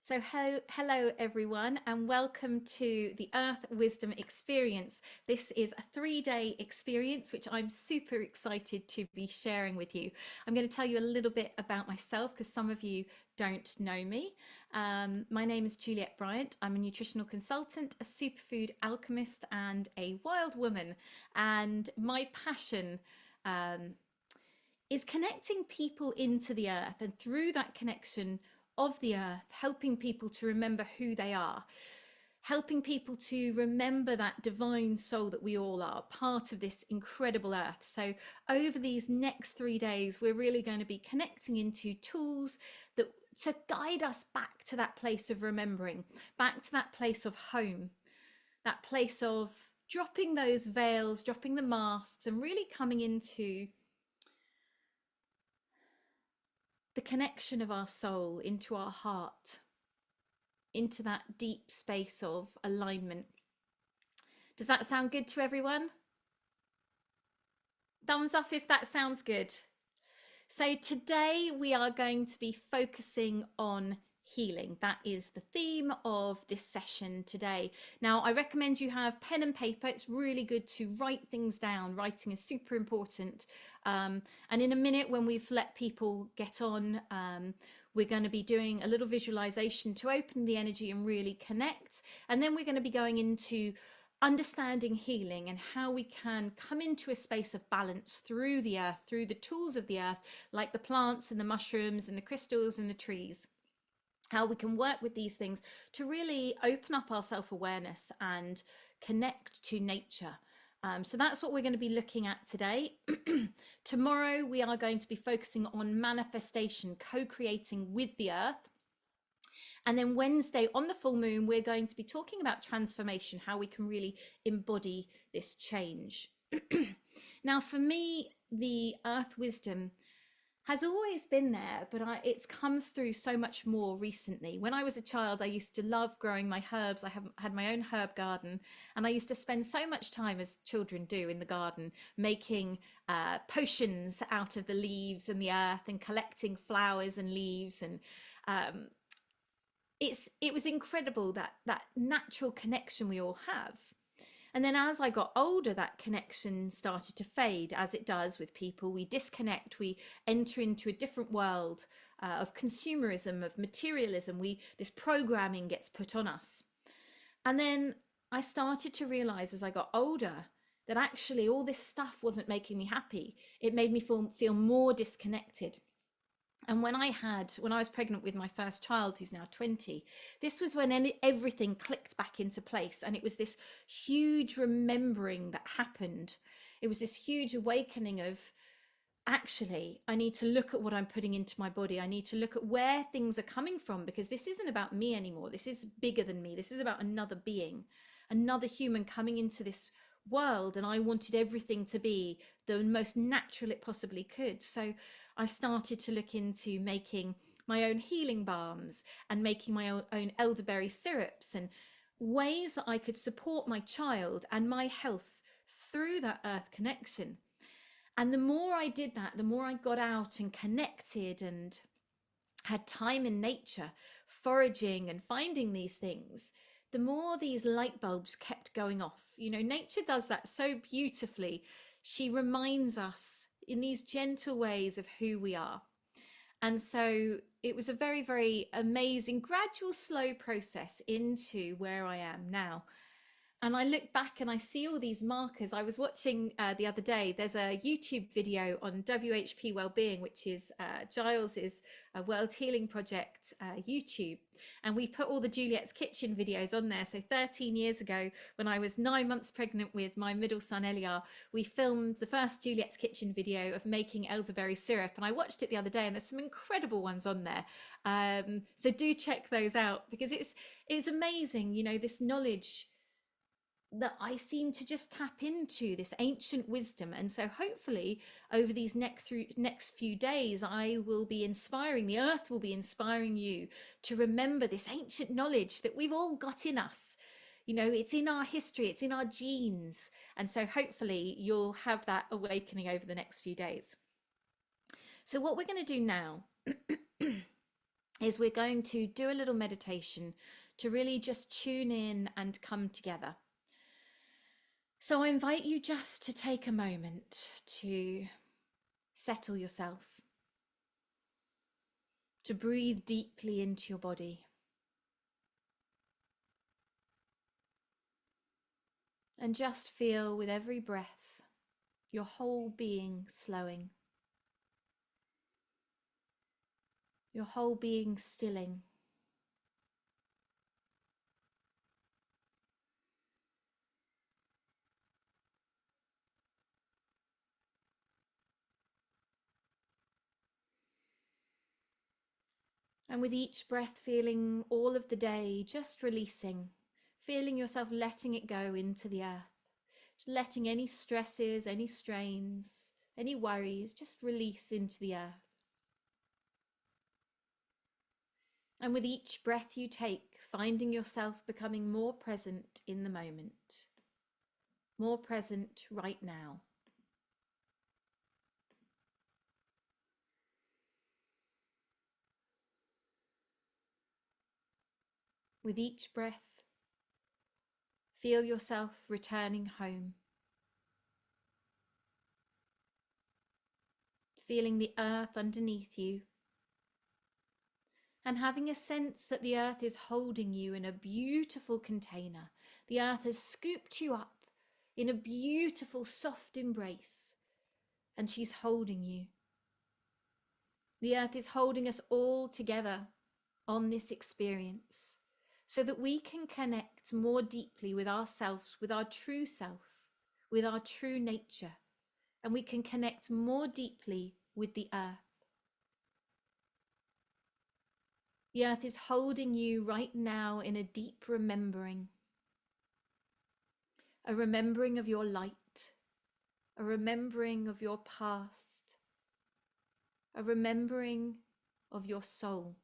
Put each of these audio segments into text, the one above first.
Hello everyone, and welcome to the Earth Wisdom Experience. This is a 3-day experience, which I'm super excited to be sharing with you. I'm going to tell you a little bit about myself because some of you don't know me. My name is Juliette Bryant. I'm a nutritional consultant, a superfood alchemist, and a wild woman. And my passion is connecting people into the earth, and through that connection of the earth, helping people to remember who they are, helping people to remember that divine soul that we all are, part of this incredible earth. So over these next 3 days, we're really going to be connecting into tools that to guide us back to that place of remembering, back to that place of home, that place of dropping those veils, dropping the masks, and really coming into the connection of our soul into our heart, into that deep space of alignment. Does that sound good to everyone? Thumbs up if that sounds good. So today we are going to be focusing on healing. That is the theme of this session today. Now, I recommend you have pen and paper. It's really good to write things down. Writing is super important. And in a minute, when we've let people get on, we're going to be doing a little visualization to open the energy and really connect. And then we're going to be going into understanding healing and how we can come into a space of balance through the earth, through the tools of the earth, like the plants and the mushrooms and the crystals and the trees. How we can work with these things to really open up our self-awareness and connect to nature. So that's what we're going to be looking at today. Tomorrow, we are going to be focusing on manifestation, co-creating with the earth. And then Wednesday on the full moon, we're going to be talking about transformation, how we can really embody this change. Now, for me, the earth wisdom has always been there, but it's come through so much more recently. When I was a child, I used to love growing my herbs. I had my own herb garden, and I used to spend so much time, as children do, in the garden, making potions out of the leaves and the earth and collecting flowers and leaves. And it was incredible, that natural connection we all have. And then as I got older, that connection started to fade, as it does with people. We disconnect, we enter into a different world of consumerism, of materialism. This programming gets put on us. And then I started to realize as I got older that actually all this stuff wasn't making me happy. It made me feel more disconnected. And when I was pregnant with my first child, who's now 20, this was when everything clicked back into place. And it was this huge remembering that happened. It was this huge awakening of, actually, I need to look at what I'm putting into my body. I need to look at where things are coming from, because this isn't about me anymore. This is bigger than me. This is about another being, another human coming into this world, and I wanted everything to be the most natural it possibly could. So I started to look into making my own healing balms and making my own elderberry syrups, and ways that I could support my child and my health through that earth connection. And the more I did that, the more I got out and connected and had time in nature, foraging and finding these things, the more these light bulbs kept going off. You know, nature does that so beautifully. She reminds us in these gentle ways of who we are. And so it was a very, very amazing, gradual, slow process into where I am now. And I look back and I see all these markers. I was watching the other day, there's a YouTube video on WHP Wellbeing, which is Giles's World Healing Project YouTube. And we put all the Juliette's Kitchen videos on there. So 13 years ago, when I was 9 months pregnant with my middle son, Eliar, we filmed the first Juliette's Kitchen video of making elderberry syrup. And I watched it the other day, and there's some incredible ones on there. So do check those out, because it's amazing, you know, this knowledge that I seem to just tap into, this ancient wisdom. And so hopefully over these next few days, I will be inspiring, the earth will be inspiring you to remember this ancient knowledge that we've all got in us. You know, it's in our history, it's in our genes. And so hopefully you'll have that awakening over the next few days. So what we're going to do now is we're going to do a little meditation to really just tune in and come together. So I invite you just to take a moment to settle yourself, to breathe deeply into your body. And just feel with every breath, your whole being slowing, your whole being stilling. And with each breath, feeling all of the day just releasing, feeling yourself letting it go into the earth, just letting any stresses, any strains, any worries just release into the earth. And with each breath you take, finding yourself becoming more present in the moment, more present right now. With each breath, feel yourself returning home, feeling the earth underneath you, and having a sense that the earth is holding you in a beautiful container. The earth has scooped you up in a beautiful, soft embrace, and she's holding you. The earth is holding us all together on this experience so that we can connect more deeply with ourselves, with our true self, with our true nature, and we can connect more deeply with the earth. The earth is holding you right now in a deep remembering, a remembering of your light, a remembering of your past, a remembering of your soul.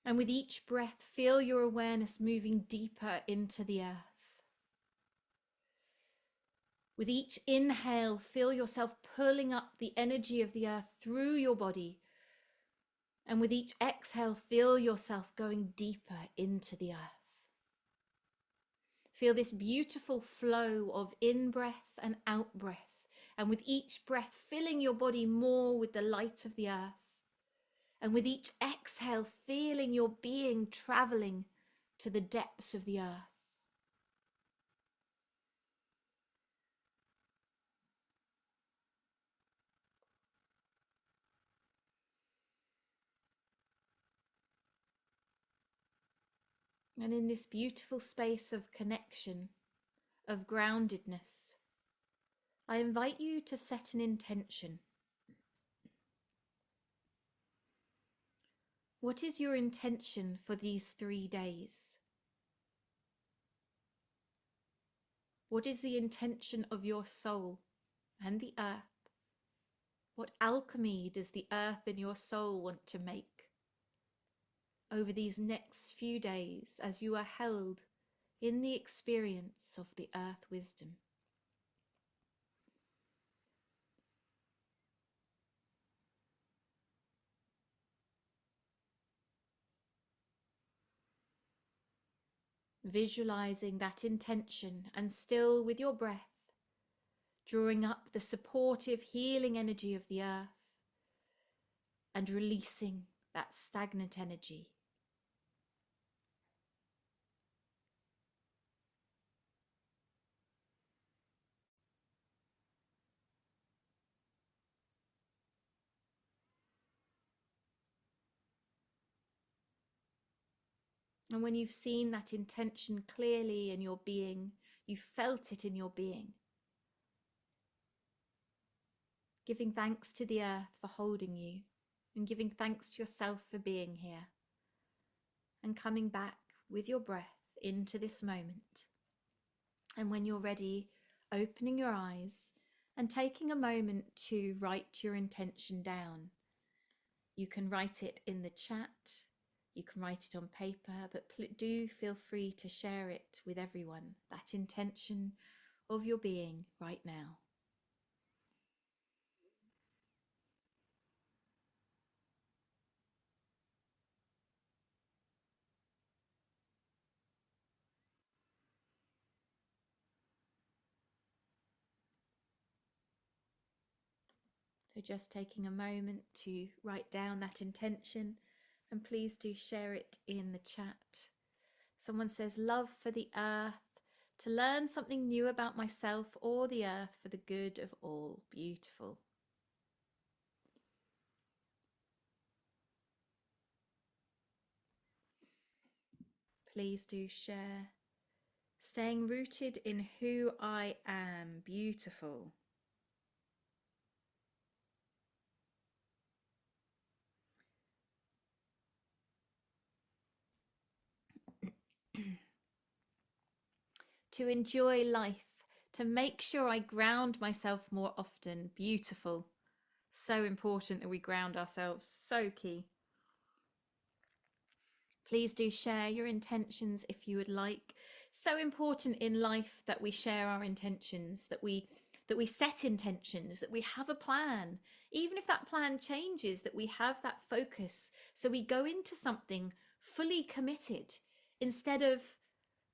And with each breath, feel your awareness moving deeper into the earth. With each inhale, feel yourself pulling up the energy of the earth through your body. And with each exhale, feel yourself going deeper into the earth. Feel this beautiful flow of in-breath and out-breath. And with each breath, filling your body more with the light of the earth. And with each exhale, feeling your being traveling to the depths of the earth. And in this beautiful space of connection, of groundedness, I invite you to set an intention. What is your intention for these 3 days? What is the intention of your soul and the earth? What alchemy does the earth and your soul want to make over these next few days as you are held in the experience of the earth wisdom? Visualizing that intention and still with your breath, drawing up the supportive healing energy of the earth and releasing that stagnant energy. And when you've seen that intention clearly in your being, you felt it in your being, giving thanks to the earth for holding you and giving thanks to yourself for being here and coming back with your breath into this moment. And when you're ready, opening your eyes and taking a moment to write your intention down. You can write it in the chat, you can write it on paper, but do feel free to share it with everyone, that intention of your being right now. So just taking a moment to write down that intention, and please do share it in the chat. Someone says, love for the earth, to learn something new about myself or the earth for the good of all. Beautiful. Please do share. Staying rooted in who I am. Beautiful. To enjoy life, to make sure I ground myself more often. Beautiful. So important that we ground ourselves. So key. Please do share your intentions if you would like. So important in life that we share our intentions, that we set intentions, that we have a plan. Even if that plan changes, that we have that focus. So we go into something fully committed instead of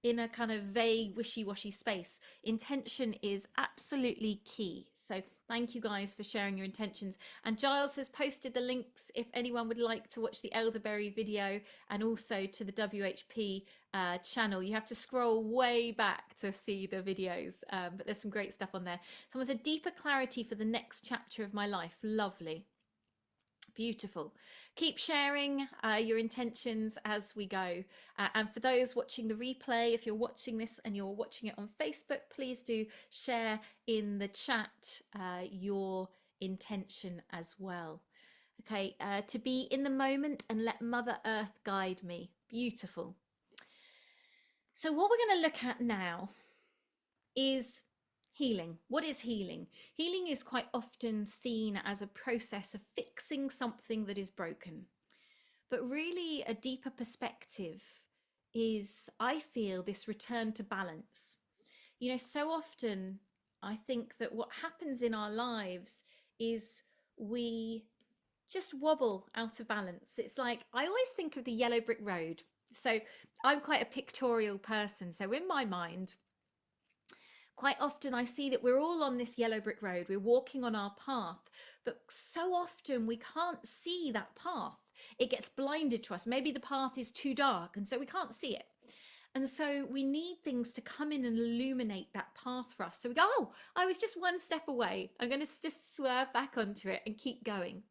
in a kind of vague, wishy-washy space. Intention is absolutely key. So thank you guys for sharing your intentions. And Giles has posted the links if anyone would like to watch the elderberry video, and also to the WHP channel. You have to scroll way back to see the videos, but there's some great stuff on there. Someone said, deeper clarity for the next chapter of my life. Lovely. Beautiful. Keep sharing your intentions as we go. And for those watching the replay, if you're watching this and you're watching it on Facebook, please do share in the chat your intention as well. Okay, to be in the moment and let Mother Earth guide me. Beautiful. So what we're going to look at now is healing. What is healing? Healing is quite often seen as a process of fixing something that is broken. But really, a deeper perspective is, I feel, this return to balance. You know, so often I think that what happens in our lives is we just wobble out of balance. It's like, I always think of the yellow brick road. So I'm quite a pictorial person. So in my mind, quite often I see that we're all on this yellow brick road. We're walking on our path, but so often we can't see that path. It gets blinded to us. Maybe the path is too dark, and so we can't see it. And so we need things to come in and illuminate that path for us. So we go, oh, I was just one step away. I'm going to just swerve back onto it and keep going.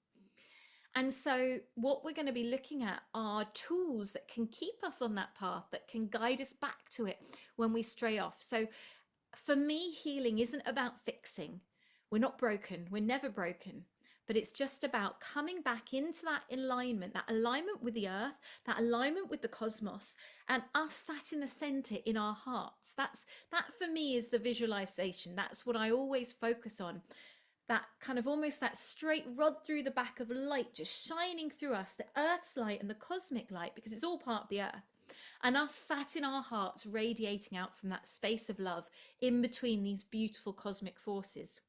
And so what we're going to be looking at are tools that can keep us on that path, that can guide us back to it when we stray off. So for me, healing isn't about fixing. We're not broken. We're never broken. But it's just about coming back into that alignment with the earth, that alignment with the cosmos, and us sat in the center in our hearts. That for me is the visualization. That's what I always focus on. That kind of almost that straight rod through the back of light, just shining through us, the earth's light and the cosmic light, because it's all part of the earth. And us sat in our hearts, radiating out from that space of love in between these beautiful cosmic forces.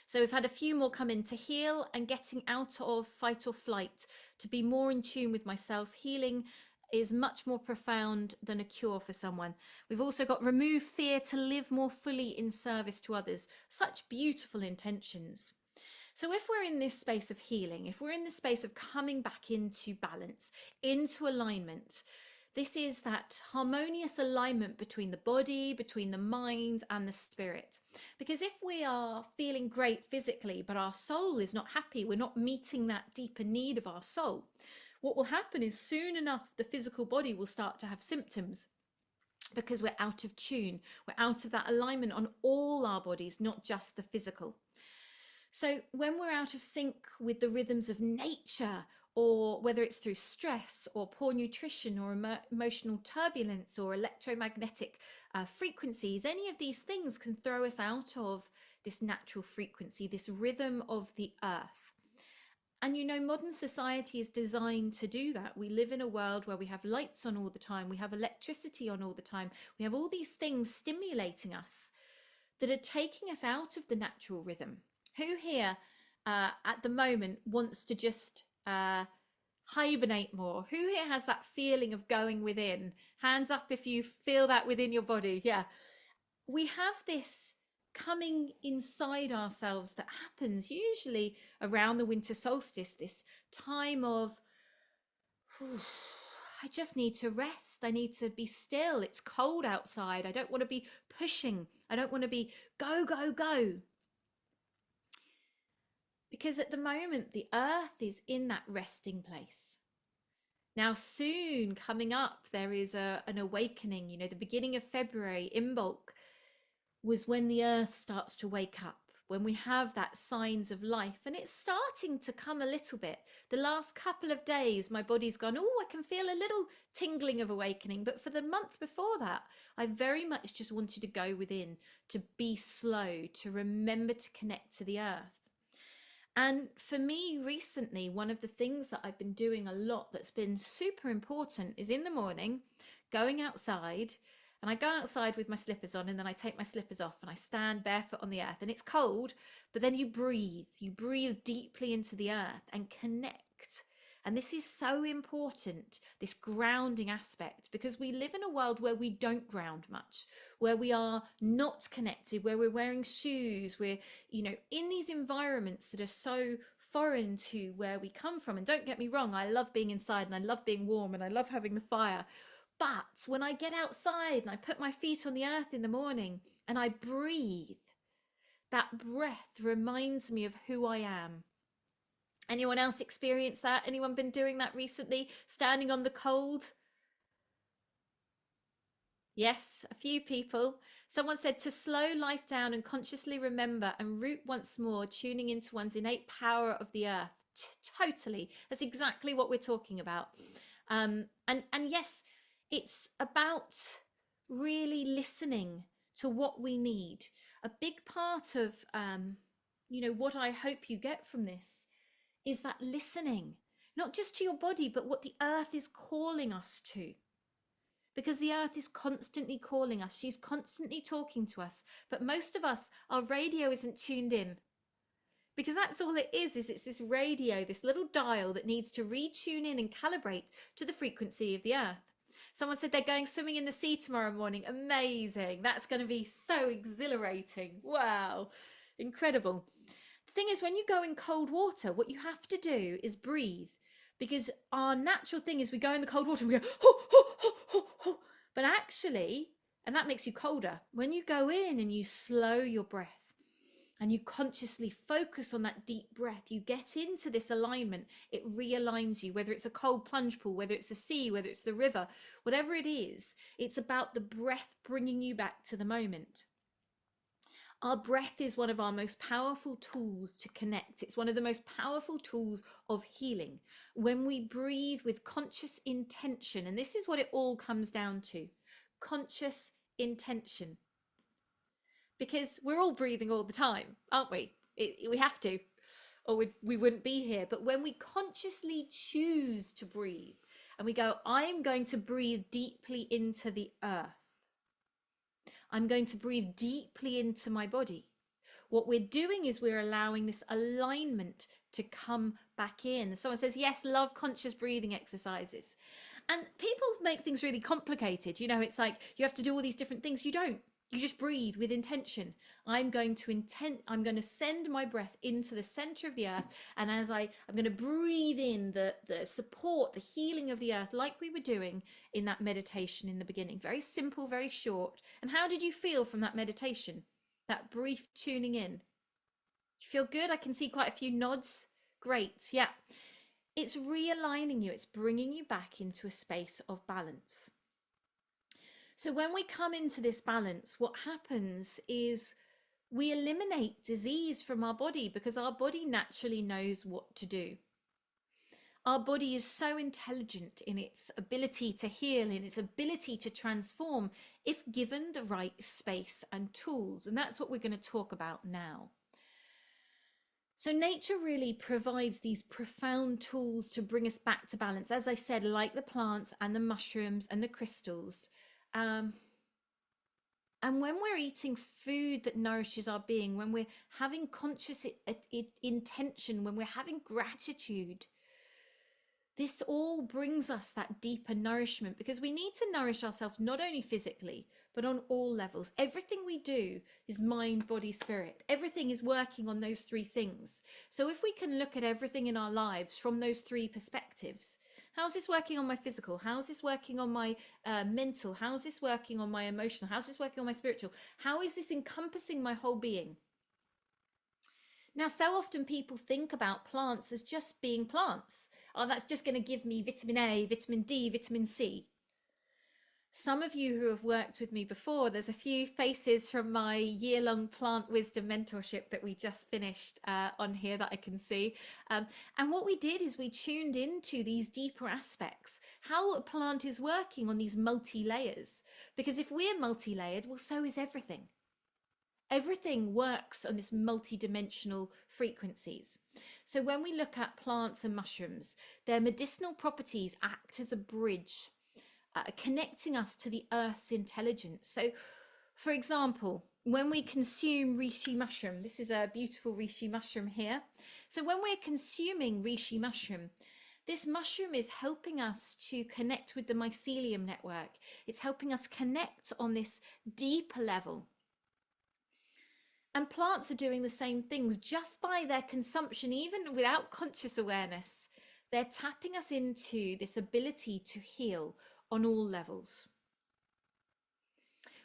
So we've had a few more come in to heal and getting out of fight or flight, to be more in tune with myself. Healing is much more profound than a cure for someone. We've also got remove fear to live more fully in service to others. Such beautiful intentions. So if we're in this space of healing, if we're in this space of coming back into balance, into alignment, this is that harmonious alignment between the body, between the mind and the spirit. Because if we are feeling great physically, but our soul is not happy, we're not meeting that deeper need of our soul, what will happen is soon enough, the physical body will start to have symptoms, because we're out of tune. We're out of that alignment on all our bodies, not just the physical. So when we're out of sync with the rhythms of nature, or whether it's through stress or poor nutrition or emotional turbulence or electromagnetic frequencies, any of these things can throw us out of this natural frequency, this rhythm of the earth. And you know, modern society is designed to do that. We live in a world where we have lights on all the time, we have electricity on all the time, we have all these things stimulating us that are taking us out of the natural rhythm. Who here at the moment wants to just hibernate more? Who here has that feeling of going within? Hands up if you feel that within your body. Yeah. We have this coming inside ourselves that happens usually around the winter solstice, this time of, I just need to rest. I need to be still. It's cold outside. I don't want to be pushing. I don't want to be go, go, go. Because at the moment, the earth is in that resting place. Now, soon coming up, there is an awakening. The beginning of February, Imbolc, was when the earth starts to wake up, when we have that signs of life, and it's starting to come a little bit. The last couple of days, my body's gone, oh, I can feel a little tingling of awakening. But for the month before that, I very much just wanted to go within, to be slow, to remember to connect to the earth. And for me recently, one of the things that I've been doing a lot that's been super important is in the morning, going outside. And I go outside with my slippers on, and then I take my slippers off and I stand barefoot on the earth, and it's cold, but then you breathe deeply into the earth and connect. And this is so important, this grounding aspect, because we live in a world where we don't ground much, where we are not connected, where we're wearing shoes, we're, in these environments that are so foreign to where we come from. And don't get me wrong, I love being inside and I love being warm and I love having the fire. But when I get outside and I put my feet on the earth in the morning and I breathe, that breath reminds me of who I am. Anyone else experience that? Anyone been doing that recently? Standing on the cold? Yes, a few people. Someone said to slow life down and consciously remember and root once more, tuning into one's innate power of the earth. Totally. That's exactly what we're talking about. And yes, it's about really listening to what we need. A big part of, what I hope you get from this is that listening, not just to your body, but what the earth is calling us to. Because the earth is constantly calling us. She's constantly talking to us. But most of us, our radio isn't tuned in. Because that's all it is it's this radio, this little dial that needs to retune in and calibrate to the frequency of the earth. Someone said they're going swimming in the sea tomorrow morning. Amazing. That's going to be so exhilarating. Wow. Incredible. The thing is, when you go in cold water, what you have to do is breathe, because our natural thing is we go in the cold water and we go, oh, oh, oh, oh, oh. But actually, and that makes you colder, when you go in and you slow your breath and you consciously focus on that deep breath, you get into this alignment. It realigns you, whether it's a cold plunge pool, whether it's the sea, whether it's the river, whatever it is, it's about the breath bringing you back to the moment. Our breath is one of our most powerful tools to connect. It's one of the most powerful tools of healing. When we breathe with conscious intention, and this is what it all comes down to, conscious intention. Because we're all breathing all the time, aren't we? We have to, or we wouldn't be here. But when we consciously choose to breathe and we go, I'm going to breathe deeply into the earth. I'm going to breathe deeply into my body. What we're doing is we're allowing this alignment to come back in. Someone says, yes, love conscious breathing exercises. And people make things really complicated. It's like you have to do all these different things. You don't. You just breathe with intention. I'm going to send my breath into the center of the earth. And as I'm going to breathe in the support, the healing of the earth, like we were doing in that meditation in the beginning. Very simple, very short. And how did you feel from that meditation? That brief tuning in? Did you feel good? I can see quite a few nods. Great. Yeah. It's realigning you. It's bringing you back into a space of balance. So when we come into this balance, what happens is we eliminate disease from our body, because our body naturally knows what to do. Our body is so intelligent in its ability to heal, in its ability to transform, if given the right space and tools. And that's what we're going to talk about now. So nature really provides these profound tools to bring us back to balance, as I said, like the plants and the mushrooms and the crystals. And when we're eating food that nourishes our being, when we're having conscious intention, when we're having gratitude, this all brings us that deeper nourishment, because we need to nourish ourselves not only physically, but on all levels. Everything we do is mind, body, spirit. Everything is working on those three things. So if we can look at everything in our lives from those three perspectives, how's this working on my physical? How's this working on my mental? How's this working on my emotional? How's this working on my spiritual? How is this encompassing my whole being? Now, so often people think about plants as just being plants. Oh, that's just going to give me vitamin A, vitamin D, vitamin C. Some of you who have worked with me before, there's a few faces from my year-long plant wisdom mentorship that we just finished on here that I can see. And what we did is we tuned into these deeper aspects, how a plant is working on these multi-layers. Because if we're multi-layered, well, so is everything. Everything works on this multi-dimensional frequencies. So when we look at plants and mushrooms, their medicinal properties act as a bridge, connecting us to the earth's intelligence. So for example, when we consume Rishi mushroom, this is a beautiful Rishi mushroom here. So when we're consuming Rishi mushroom, this mushroom is helping us to connect with the mycelium network. It's helping us connect on this deeper level. And plants are doing the same things just by their consumption, even without conscious awareness. They're tapping us into this ability to heal on all levels.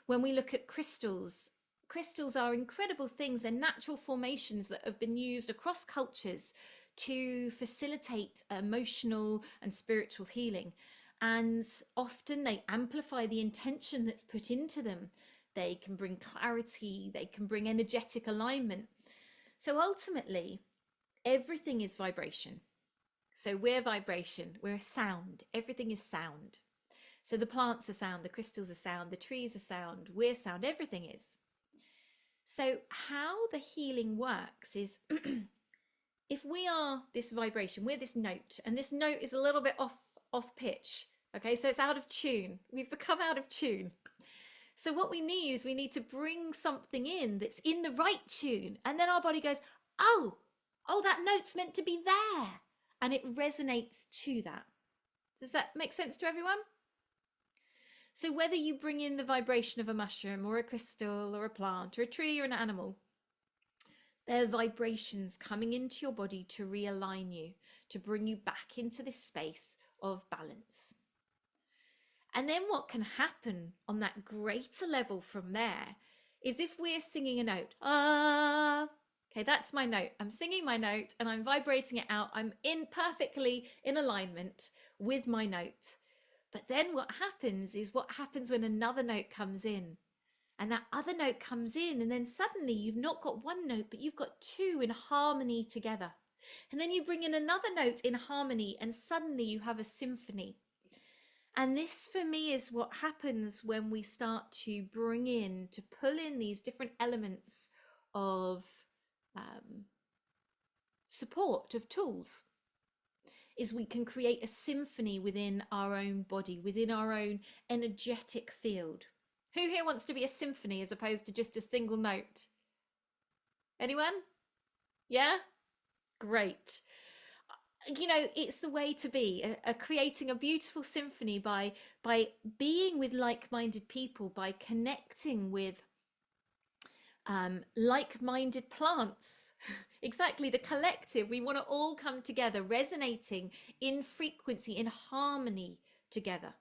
When we look at crystals, crystals are incredible things. They're natural formations that have been used across cultures to facilitate emotional and spiritual healing. And often they amplify the intention that's put into them. They can bring clarity, they can bring energetic alignment. So ultimately, everything is vibration. So we're vibration, we're sound, everything is sound. So the plants are sound, the crystals are sound, the trees are sound, we're sound, everything is. So how the healing works is if we are this vibration, we're this note, and this note is a little bit off pitch. Okay, so it's out of tune. We've become out of tune. So what we need is we need to bring something in that's in the right tune. And then our body goes, oh, that note's meant to be there. And it resonates to that. Does that make sense to everyone? So whether you bring in the vibration of a mushroom or a crystal or a plant or a tree or an animal, they're vibrations coming into your body to realign you, to bring you back into this space of balance. And then what can happen on that greater level from there is if we're singing a note, okay, that's my note. I'm singing my note and I'm vibrating it out. I'm perfectly in alignment with my note. But then what happens is what happens when another note comes in, and that other note comes in, and then suddenly you've not got one note, but you've got two in harmony together. And then you bring in another note in harmony, and suddenly you have a symphony. And this for me is what happens when we start to bring in, to pull in these different elements of support, of tools, is we can create a symphony within our own body, within our own energetic field. Who here wants to be a symphony as opposed to just a single note? Anyone? Yeah? Great. You know, it's the way to be, creating a beautiful symphony by being with like-minded people, by connecting with like-minded plants. Exactly, the collective. We want to all come together, resonating in frequency, in harmony together.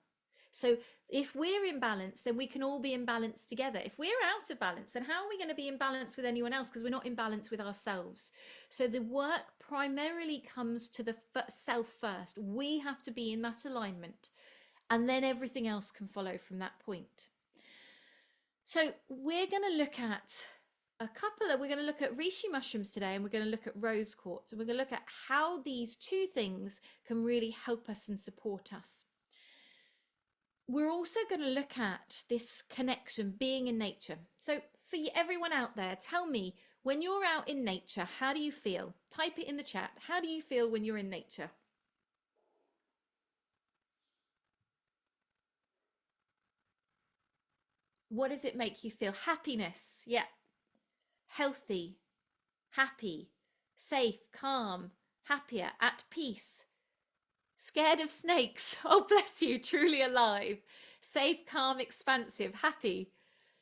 So if we're in balance, then we can all be in balance together. If we're out of balance, then how are we going to be in balance with anyone else? Because we're not in balance with ourselves. So the work primarily comes to the self first. We have to be in that alignment, and then everything else can follow from that point. So we're going to look at we're going to look at Rishi mushrooms today, and we're going to look at rose quartz, and we're going to look at how these two things can really help us and support us. We're also going to look at this connection, being in nature. So for everyone out there, tell me, when you're out in nature, how do you feel? Type it in the chat. How do you feel when you're in nature? What does it make you feel? Happiness. Yeah. Healthy, happy, safe, calm, happier, at peace, Scared of snakes. Oh, bless you. Truly alive. Safe, calm, expansive, happy.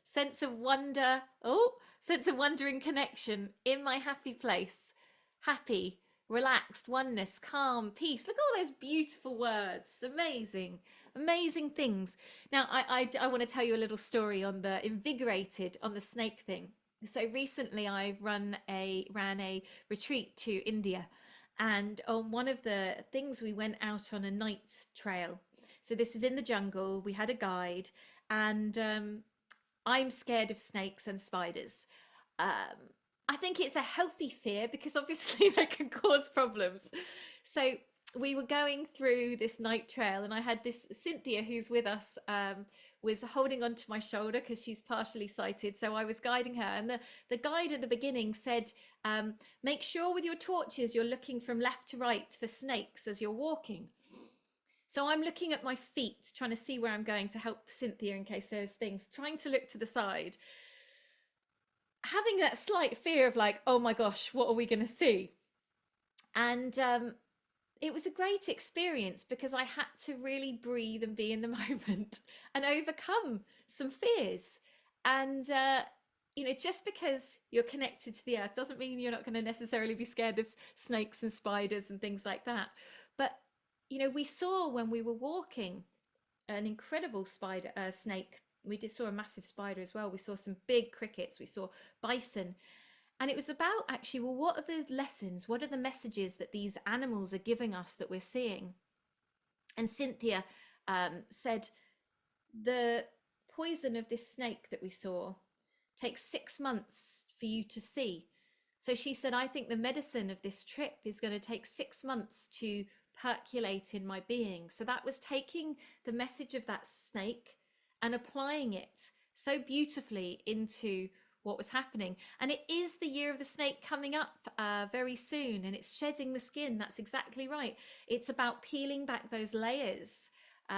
Sense of wonder. Oh, sense of wonder and connection. In my happy place. Happy, relaxed, oneness, calm, peace. Look at all those beautiful words. Amazing. Amazing things. Now, I want to tell you a little story on the invigorated, on the snake thing. So recently I've ran a retreat to India, and on one of the things we went out on a night trail. So this was in the jungle. We had a guide, and I'm scared of snakes and spiders. I think it's a healthy fear because obviously they can cause problems. So we were going through this night trail, and I had this Cynthia who's with us, was holding onto my shoulder because she's partially sighted. So I was guiding her, and the guide at the beginning said, make sure with your torches you're looking from left to right for snakes as you're walking. So I'm looking at my feet, trying to see where I'm going to help Cynthia in case there's things, trying to look to the side, having that slight fear of like, oh my gosh, what are we going to see? And it was a great experience because I had to really breathe and be in the moment and overcome some fears. And just because you're connected to the earth doesn't mean you're not going to necessarily be scared of snakes and spiders and things like that. But we saw when we were walking an incredible snake. We saw a massive spider as well. We saw some big crickets. We saw bison. And it was about actually, well, what are the lessons? What are the messages that these animals are giving us that we're seeing? And Cynthia said, the poison of this snake that we saw takes 6 months for you to see. So she said, I think the medicine of this trip is going to take 6 months to percolate in my being. So that was taking the message of that snake and applying it so beautifully into what was happening. And it is the year of the snake coming up very soon, and it's shedding the skin. That's exactly right. It's about peeling back those layers,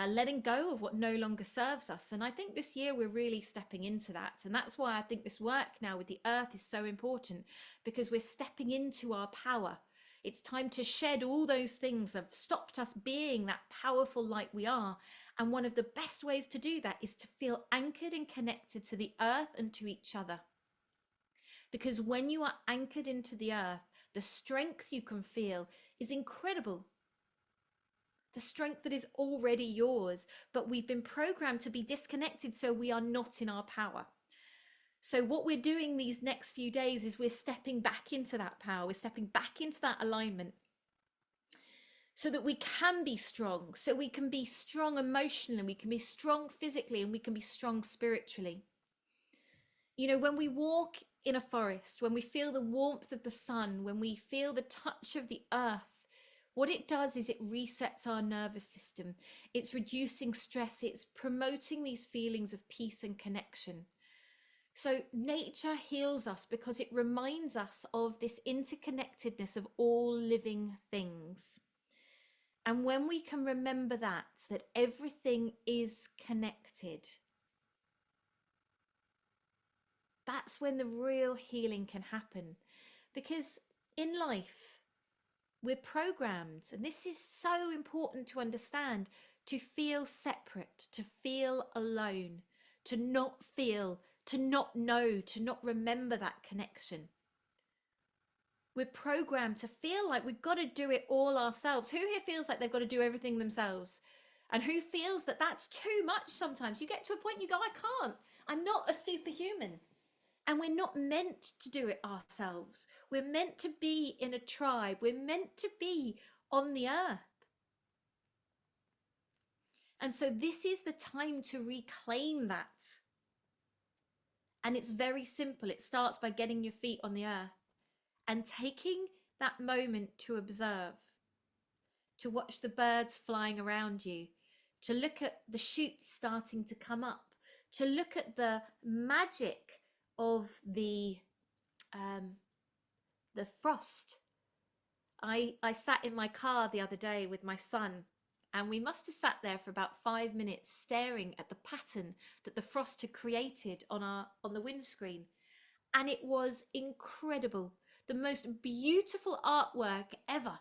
letting go of what no longer serves us. And I think this year we're really stepping into that. And that's why I think this work now with the earth is so important, because we're stepping into our power. It's time to shed all those things that have stopped us being that powerful light we are. And one of the best ways to do that is to feel anchored and connected to the earth and to each other. Because when you are anchored into the earth, the strength you can feel is incredible. The strength that is already yours, but we've been programmed to be disconnected, so we are not in our power. So what we're doing these next few days is we're stepping back into that power. We're stepping back into that alignment so that we can be strong, so we can be strong emotionally, we can be strong physically, and we can be strong spiritually. When we walk in a forest, when we feel the warmth of the sun, when we feel the touch of the earth, what it does is it resets our nervous system. It's reducing stress. It's promoting these feelings of peace and connection. So nature heals us because it reminds us of this interconnectedness of all living things. And when we can remember that everything is connected, that's when the real healing can happen. Because in life, we're programmed, and this is so important to understand, to feel separate, to feel alone, to not feel, to not know, to not remember that connection. We're programmed to feel like we've got to do it all ourselves. Who here feels like they've got to do everything themselves? And who feels that that's too much sometimes? You get to a point you go, I can't. I'm not a superhuman. And we're not meant to do it ourselves. We're meant to be in a tribe. We're meant to be on the earth. And so this is the time to reclaim that. And it's very simple. It starts by getting your feet on the earth and taking that moment to observe, to watch the birds flying around you, to look at the shoots starting to come up, to look at the magic of the frost. I sat in my car the other day with my son, and we must have sat there for about 5 minutes staring at the pattern that the frost had created on the windscreen. And it was incredible. The most beautiful artwork ever.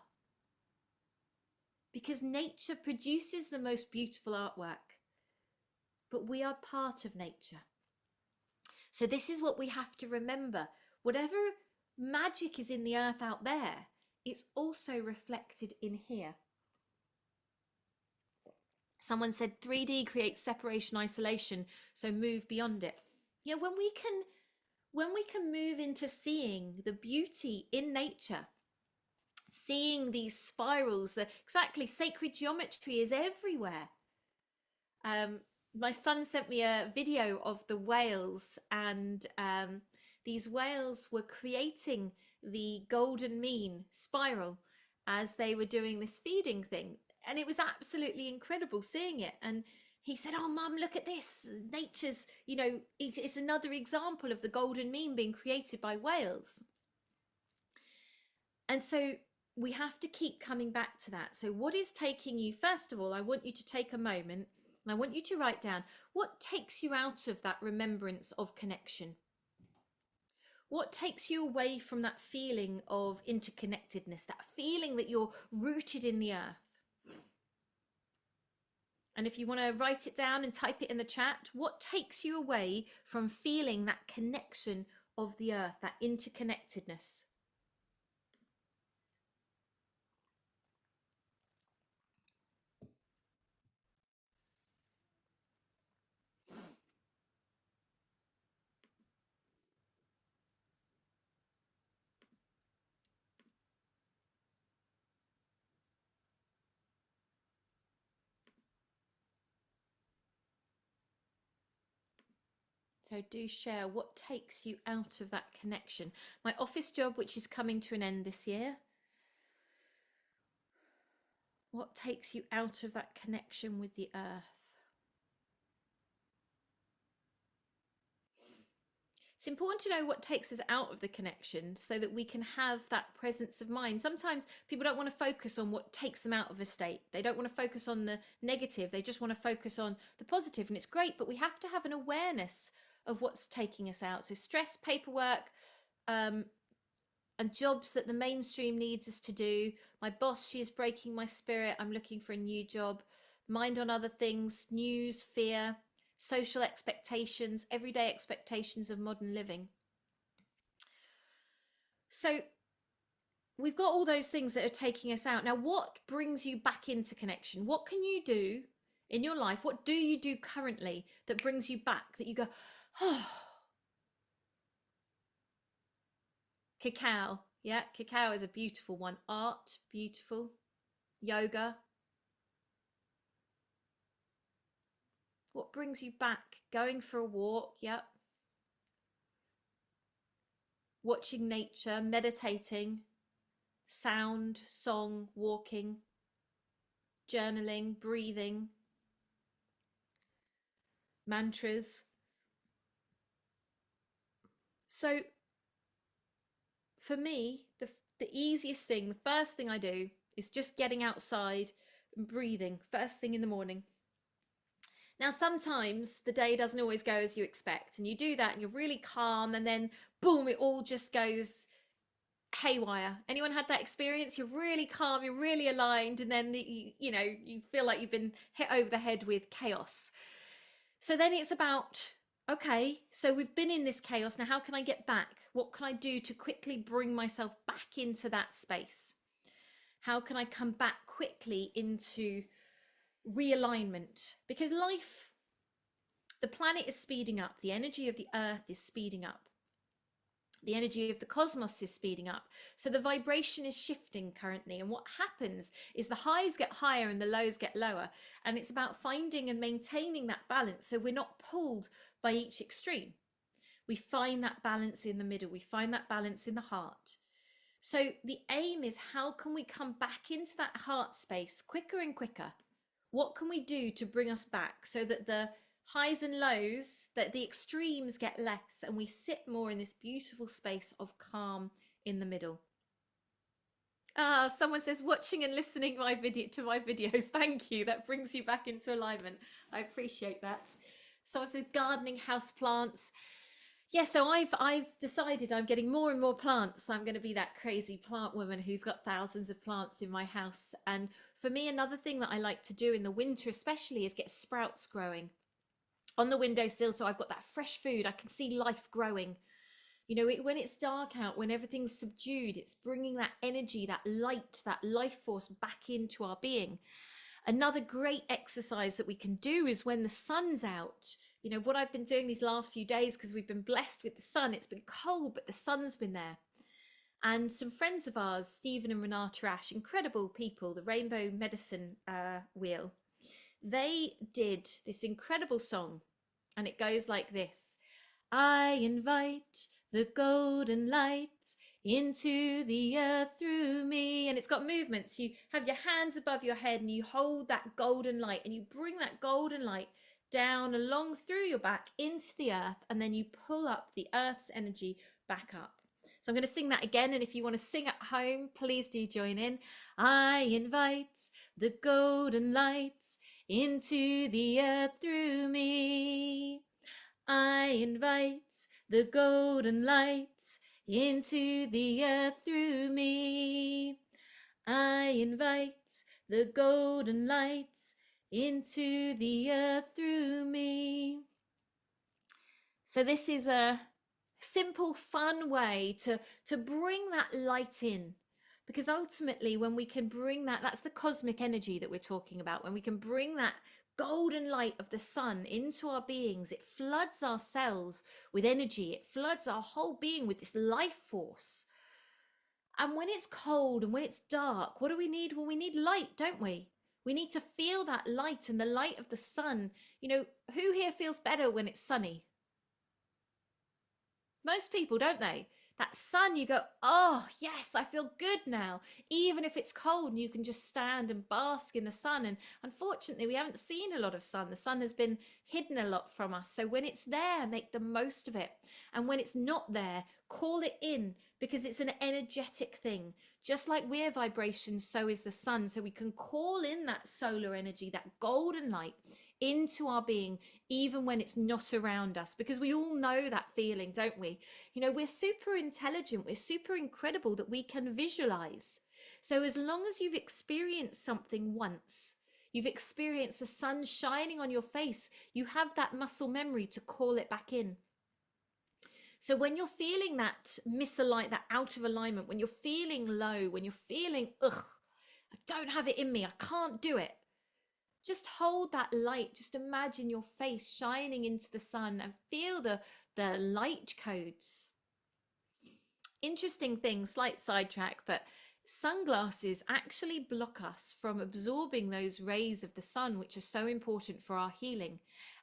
because nature produces the most beautiful artwork, but we are part of nature. So this is what we have to remember. Whatever magic is in the earth out there, it's also reflected in here. Someone said 3D creates separation, isolation, so move beyond it. Yeah, when we can move into seeing the beauty in nature, seeing these spirals, exactly, sacred geometry is everywhere. My son sent me a video of the whales, and these whales were creating the golden mean spiral as they were doing this feeding thing. And it was absolutely incredible seeing it. And he said, "Oh, Mum, look at this. Nature's, it's another example of the golden mean being created by whales." And so we have to keep coming back to that. So what is taking you, first of all, I want you to take a moment and I want you to write down what takes you out of that remembrance of connection. What takes you away from that feeling of interconnectedness, that feeling that you're rooted in the earth? And if you want to write it down and type it in the chat, what takes you away from feeling that connection of the earth, that interconnectedness? So do share what takes you out of that connection. My office job, which is coming to an end this year. What takes you out of that connection with the earth? It's important to know what takes us out of the connection so that we can have that presence of mind. Sometimes people don't want to focus on what takes them out of a state. They don't want to focus on the negative. They just want to focus on the positive. And it's great, but we have to have an awareness of what's taking us out. So stress, paperwork, and jobs that the mainstream needs us to do. My boss, she is breaking my spirit. I'm looking for a new job. Mind on other things, news, fear, social expectations, everyday expectations of modern living. So we've got all those things that are taking us out. Now, what brings you back into connection? What can you do in your life? What do you do currently that brings you back, that you go, oh, cacao. Yeah, cacao is a beautiful one. Art, beautiful. Yoga. What brings you back? Going for a walk. Yep. Watching nature, meditating, sound, song, walking, journaling, breathing, mantras. So for me, the easiest thing, the first thing I do is just getting outside and breathing first thing in the morning. Now, sometimes the day doesn't always go as you expect, and you do that and you're really calm, and then boom, it all just goes haywire. Anyone had that experience? You're really calm, you're really aligned, and then you feel like you've been hit over the head with chaos. So then it's about, okay, so we've been in this chaos. Now, how can I get back? What can I do to quickly bring myself back into that space? How can I come back quickly into realignment? Because life, the planet is speeding up. The energy of the earth is speeding up. The energy of the cosmos is speeding up. So the vibration is shifting currently. And what happens is the highs get higher and the lows get lower. And it's about finding and maintaining that balance so we're not pulled by each extreme. We find that balance in the middle. We find that balance in the heart. So the aim is, how can we come back into that heart space quicker and quicker? What can we do to bring us back so that the highs and lows, that the extremes get less and we sit more in this beautiful space of calm in the middle? Someone says watching and listening to my videos. Thank you. That brings you back into alignment. I appreciate that. Someone says gardening, house plants. Yeah, so I've decided I'm getting more and more plants. I'm going to be that crazy plant woman who's got thousands of plants in my house. And for me, another thing that I like to do in the winter especially is get sprouts growing on the windowsill, so I've got that fresh food. I can see life growing. You know, when it's dark out, when everything's subdued, it's bringing that energy, that light, that life force back into our being. Another great exercise that we can do is when the sun's out. You know, what I've been doing these last few days, because we've been blessed with the sun, it's been cold, but the sun's been there. And some friends of ours, Stephen and Renata Ash, incredible people, the Rainbow Medicine Wheel, they did this incredible song. And it goes like this: I invite the golden light into the earth through me. And it's got movements. You have your hands above your head and you hold that golden light and you bring that golden light down along through your back into the earth, and then you pull up the earth's energy back up. So I'm going to sing that again, and if you want to sing at home, please do join in. I invite the golden light into the earth through me. I invite the golden light into the earth through me. I invite the golden light into the earth through me. So this is a simple, fun way to bring that light in. Because ultimately, when we can bring that, that's the cosmic energy that we're talking about. When we can bring that golden light of the sun into our beings, it floods our cells with energy. It floods our whole being with this life force. And when it's cold and when it's dark, what do we need? Well, we need light, don't we? We need to feel that light and the light of the sun. You know, who here feels better when it's sunny? Most people, don't they? That sun, you go, oh, yes, I feel good now. Even if it's cold and you can just stand and bask in the sun. And unfortunately, we haven't seen a lot of sun. The sun has been hidden a lot from us. So when it's there, make the most of it. And when it's not there, call it in, because it's an energetic thing. Just like we're vibrations, so is the sun. So we can call in that solar energy, that golden light, into our being, even when it's not around us, because we all know that feeling, don't we? You know, we're super intelligent, we're super incredible that we can visualize. So as long as you've experienced something once, you've experienced the sun shining on your face, you have that muscle memory to call it back in. So when you're feeling that misalignment, that out of alignment, when you're feeling low, when you're feeling, ugh, I don't have it in me, I can't do it, just hold that light. Just imagine your face shining into the sun and feel the light codes. Interesting thing, slight sidetrack, but sunglasses actually block us from absorbing those rays of the sun, which are so important for our healing.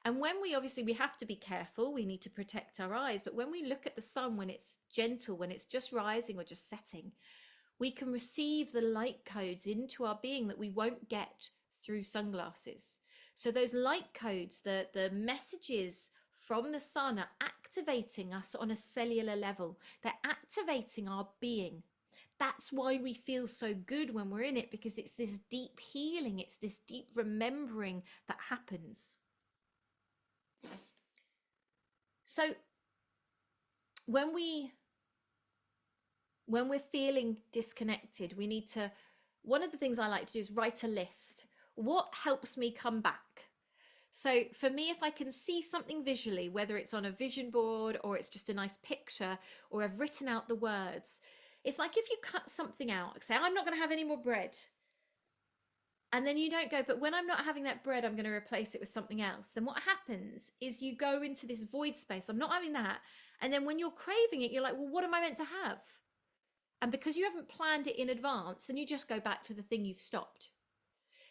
And when we have to be careful, we need to protect our eyes. But when we look at the sun, when it's gentle, when it's just rising or just setting, we can receive the light codes into our being that we won't get through sunglasses. So those light codes, the messages from the sun, are activating us on a cellular level. They're activating our being. That's why we feel so good when we're in it, because it's this deep healing, it's this deep remembering that happens. So when we're feeling disconnected, we need to, one of the things I like to do is write a list. What helps me come back? So for me, if I can see something visually, whether it's on a vision board or it's just a nice picture, or I've written out the words, it's like if you cut something out, say, I'm not going to have any more bread. And then you don't go, but when I'm not having that bread, I'm going to replace it with something else. Then what happens is you go into this void space. I'm not having that. And then when you're craving it, you're like, well, what am I meant to have? And because you haven't planned it in advance, then you just go back to the thing you've stopped.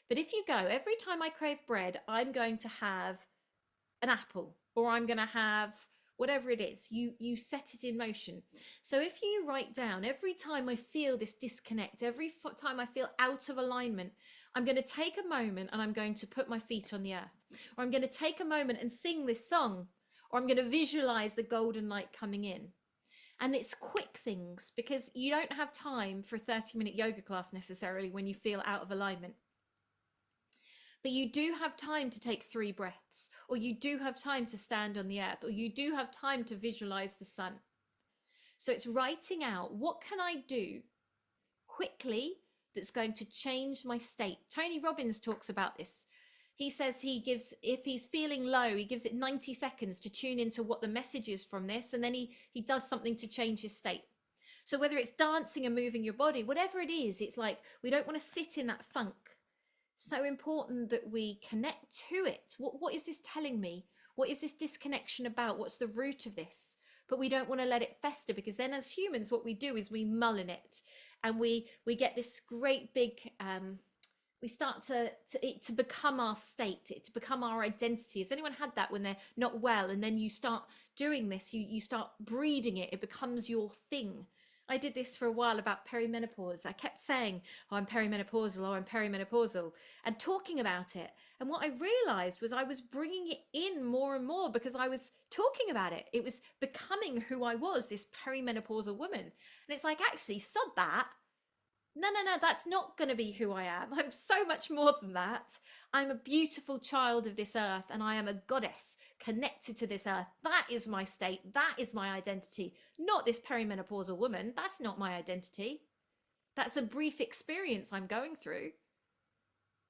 But if you go, every time I crave bread, I'm going to have an apple, or I'm going to have whatever it is, you set it in motion. So if you write down, every time I feel this disconnect, every time I feel out of alignment, I'm going to take a moment and I'm going to put my feet on the earth, or I'm going to take a moment and sing this song, or I'm going to visualize the golden light coming in. And it's quick things, because you don't have time for a 30-minute yoga class necessarily when you feel out of alignment. But you do have time to take 3 breaths, or you do have time to stand on the earth, or you do have time to visualize the sun. So it's writing out, what can I do quickly that's going to change my state? Tony Robbins talks about this. He says if he's feeling low, he gives it 90 seconds to tune into what the message is from this, and then he does something to change his state. So whether it's dancing and moving your body, whatever it is, it's like we don't want to sit in that funk. So important that we connect to it. What is this telling me? What is this disconnection about? What's the root of this? But we don't want to let it fester, because then as humans, what we do is we mull in it, and we get this great big, we start to become our state, it to become our identity. Has anyone had that when they're not well, and then you start doing this, you start breeding it, it becomes your thing? I did this for a while about perimenopause. I kept saying, oh, I'm perimenopausal, oh, I'm perimenopausal, and talking about it. And what I realized was I was bringing it in more and more because I was talking about it. It was becoming who I was, this perimenopausal woman. And it's like, actually, sod that. No, that's not going to be who I am. I'm so much more than that. I'm a beautiful child of this earth, and I am a goddess connected to this earth. That is my state. That is my identity. Not this perimenopausal woman. That's not my identity. That's a brief experience I'm going through,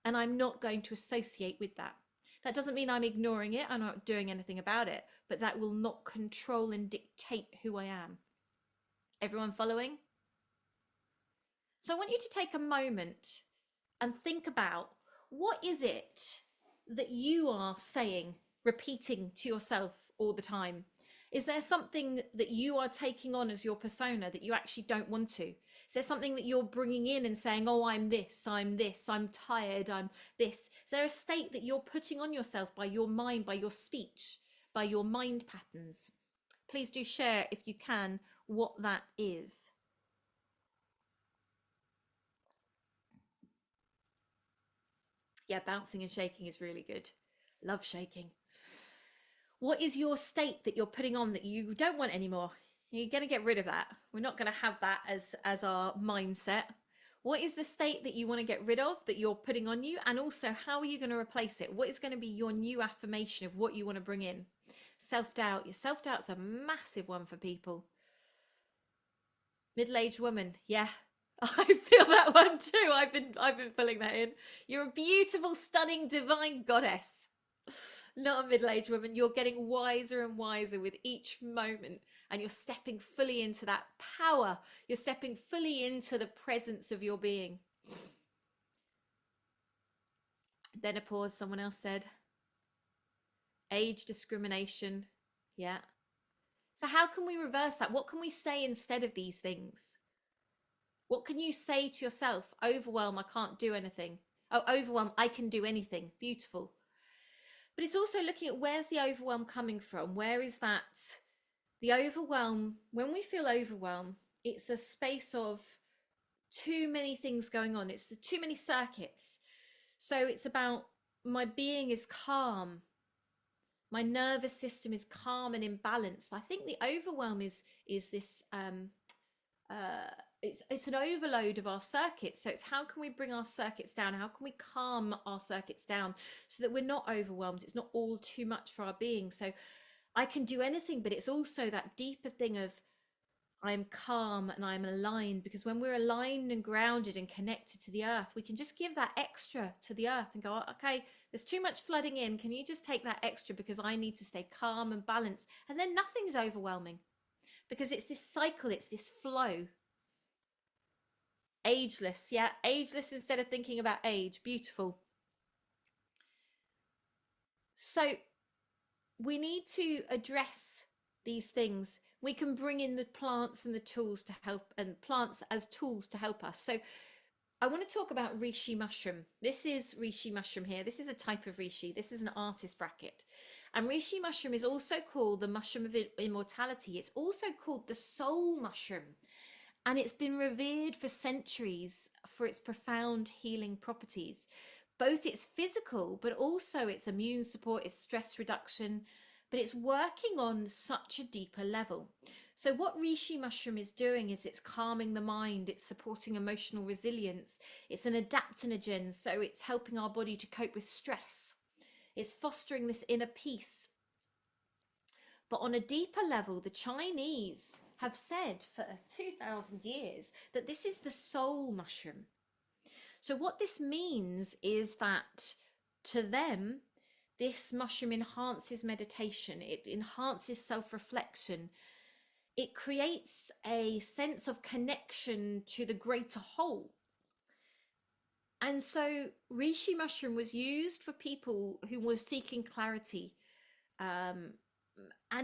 and I'm not going to associate with that. That doesn't mean I'm ignoring it. I'm not doing anything about it, but that will not control and dictate who I am. Everyone following? So I want you to take a moment and think about, what is it that you are saying, repeating to yourself all the time? Is there something that you are taking on as your persona that you actually don't want to? Is there something that you're bringing in and saying, oh, I'm this, I'm tired, I'm this? Is there a state that you're putting on yourself by your mind, by your speech, by your mind patterns? Please do share, if you can, what that is. Yeah, bouncing and shaking is really good. Love shaking. What is your state that you're putting on that you don't want anymore? You're going to get rid of that. We're not going to have that as our mindset. What is the state that you want to get rid of that you're putting on you? And also, how are you going to replace it? What is going to be your new affirmation of what you want to bring in? Self-doubt. Your self-doubt's a massive one for people. Middle-aged woman. Yeah. I feel that one too. I've been filling that in. You're a beautiful, stunning, divine goddess. Not a middle-aged woman. You're getting wiser and wiser with each moment, and you're stepping fully into that power. You're stepping fully into the presence of your being. Then a pause. Someone else said, age discrimination. Yeah. So how can we reverse that? What can we say instead of these things? What can you say to yourself? Overwhelm, I can't do anything. Oh, overwhelm, I can do anything. Beautiful. But it's also looking at, where's the overwhelm coming from? Where is that? The overwhelm, when we feel overwhelmed, it's a space of too many things going on. It's too many circuits. So it's about, my being is calm. My nervous system is calm and in balance. I think the overwhelm is this, it's an overload of our circuits. So it's, how can we bring our circuits down? How can we calm our circuits down so that we're not overwhelmed? It's not all too much for our being. So I can do anything, but it's also that deeper thing of, I'm calm and I'm aligned, because when we're aligned and grounded and connected to the earth, we can just give that extra to the earth and go, okay, there's too much flooding in. Can you just take that extra, because I need to stay calm and balanced? And then nothing's overwhelming, because it's this cycle, it's this flow. Ageless, yeah, ageless instead of thinking about age. Beautiful. So we need to address these things. We can bring in the plants and the tools to help, and plants as tools to help us. So I want to talk about Rishi Mushroom. This is Rishi Mushroom here. This is a type of Rishi. This is an artist bracket. And Rishi Mushroom is also called the mushroom of immortality. It's also called the soul mushroom. And it's been revered for centuries for its profound healing properties, both its physical, but also its immune support, its stress reduction, but it's working on such a deeper level. So what Rishi Mushroom is doing is it's calming the mind, it's supporting emotional resilience, it's an adaptogen, so it's helping our body to cope with stress. It's fostering this inner peace. But on a deeper level, the Chinese have said for 2,000 years that this is the soul mushroom. So what this means is that to them, this mushroom enhances meditation, it enhances self-reflection, it creates a sense of connection to the greater whole. And so Rishi Mushroom was used for people who were seeking clarity. And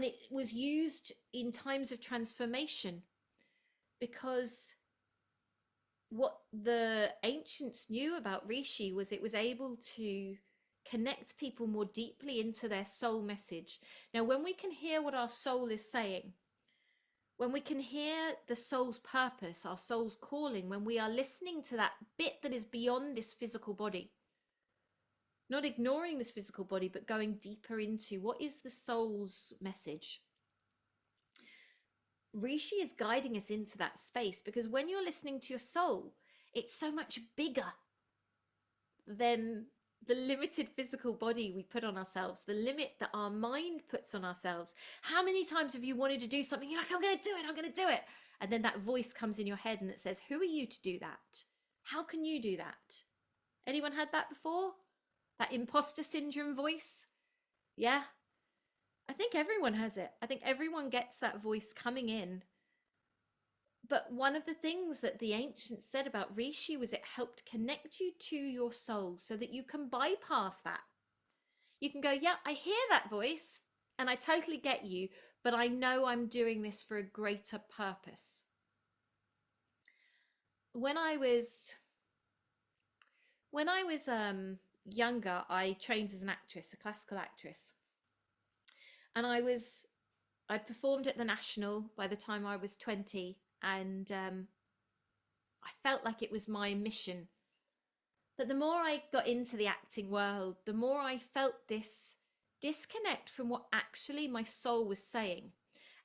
it was used in times of transformation, because what the ancients knew about Rishi was it was able to connect people more deeply into their soul message. Now, when we can hear what our soul is saying, when we can hear the soul's purpose, our soul's calling, when we are listening to that bit that is beyond this physical body, not ignoring this physical body, but going deeper into what is the soul's message. Rishi is guiding us into that space, because when you're listening to your soul, it's so much bigger than the limited physical body we put on ourselves, the limit that our mind puts on ourselves. How many times have you wanted to do something? You're like, I'm going to do it. I'm going to do it. And then that voice comes in your head and it says, who are you to do that? How can you do that? Anyone had that before? That imposter syndrome voice? Yeah. I think everyone has it. I think everyone gets that voice coming in. But one of the things that the ancients said about Rishi was it helped connect you to your soul so that you can bypass that. You can go, yeah, I hear that voice and I totally get you, but I know I'm doing this for a greater purpose. When I was younger, I trained as an actress, a classical actress. And I performed at the National by the time I was 20, and I felt like it was my mission. But the more I got into the acting world, the more I felt this disconnect from what actually my soul was saying.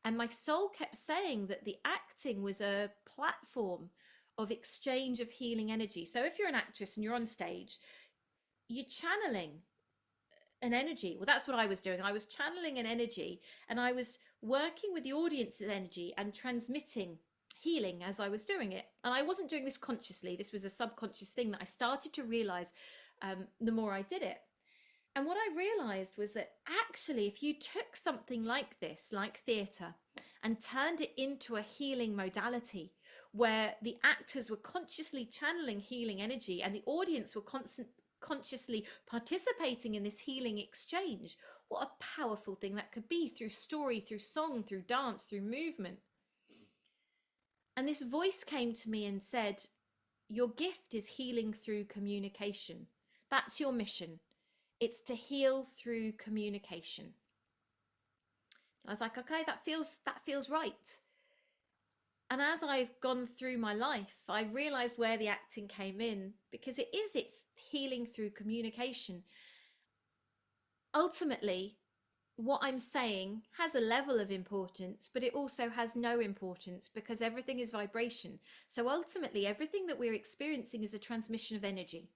And my soul kept saying that the acting was a platform of exchange of healing energy. So if you're an actress and you're on stage, you're channeling an energy. Well, that's what I was doing. I was channeling an energy, and I was working with the audience's energy and transmitting healing as I was doing it. And I wasn't doing this consciously. This was a subconscious thing that I started to realize the more I did it. And what I realized was that actually, if you took something like this, like theatre, and turned it into a healing modality where the actors were consciously channeling healing energy and the audience were consciously participating in this healing exchange, what a powerful thing that could be, through story, through song, through dance, through movement. And this voice came to me and said, your gift is healing through communication. That's your mission. It's to heal through communication. I was like, okay, that feels right. And as I've gone through my life, I've realized where the acting came in, because it's healing through communication. Ultimately, what I'm saying has a level of importance, but it also has no importance, because everything is vibration. So ultimately, everything that we're experiencing is a transmission of energy.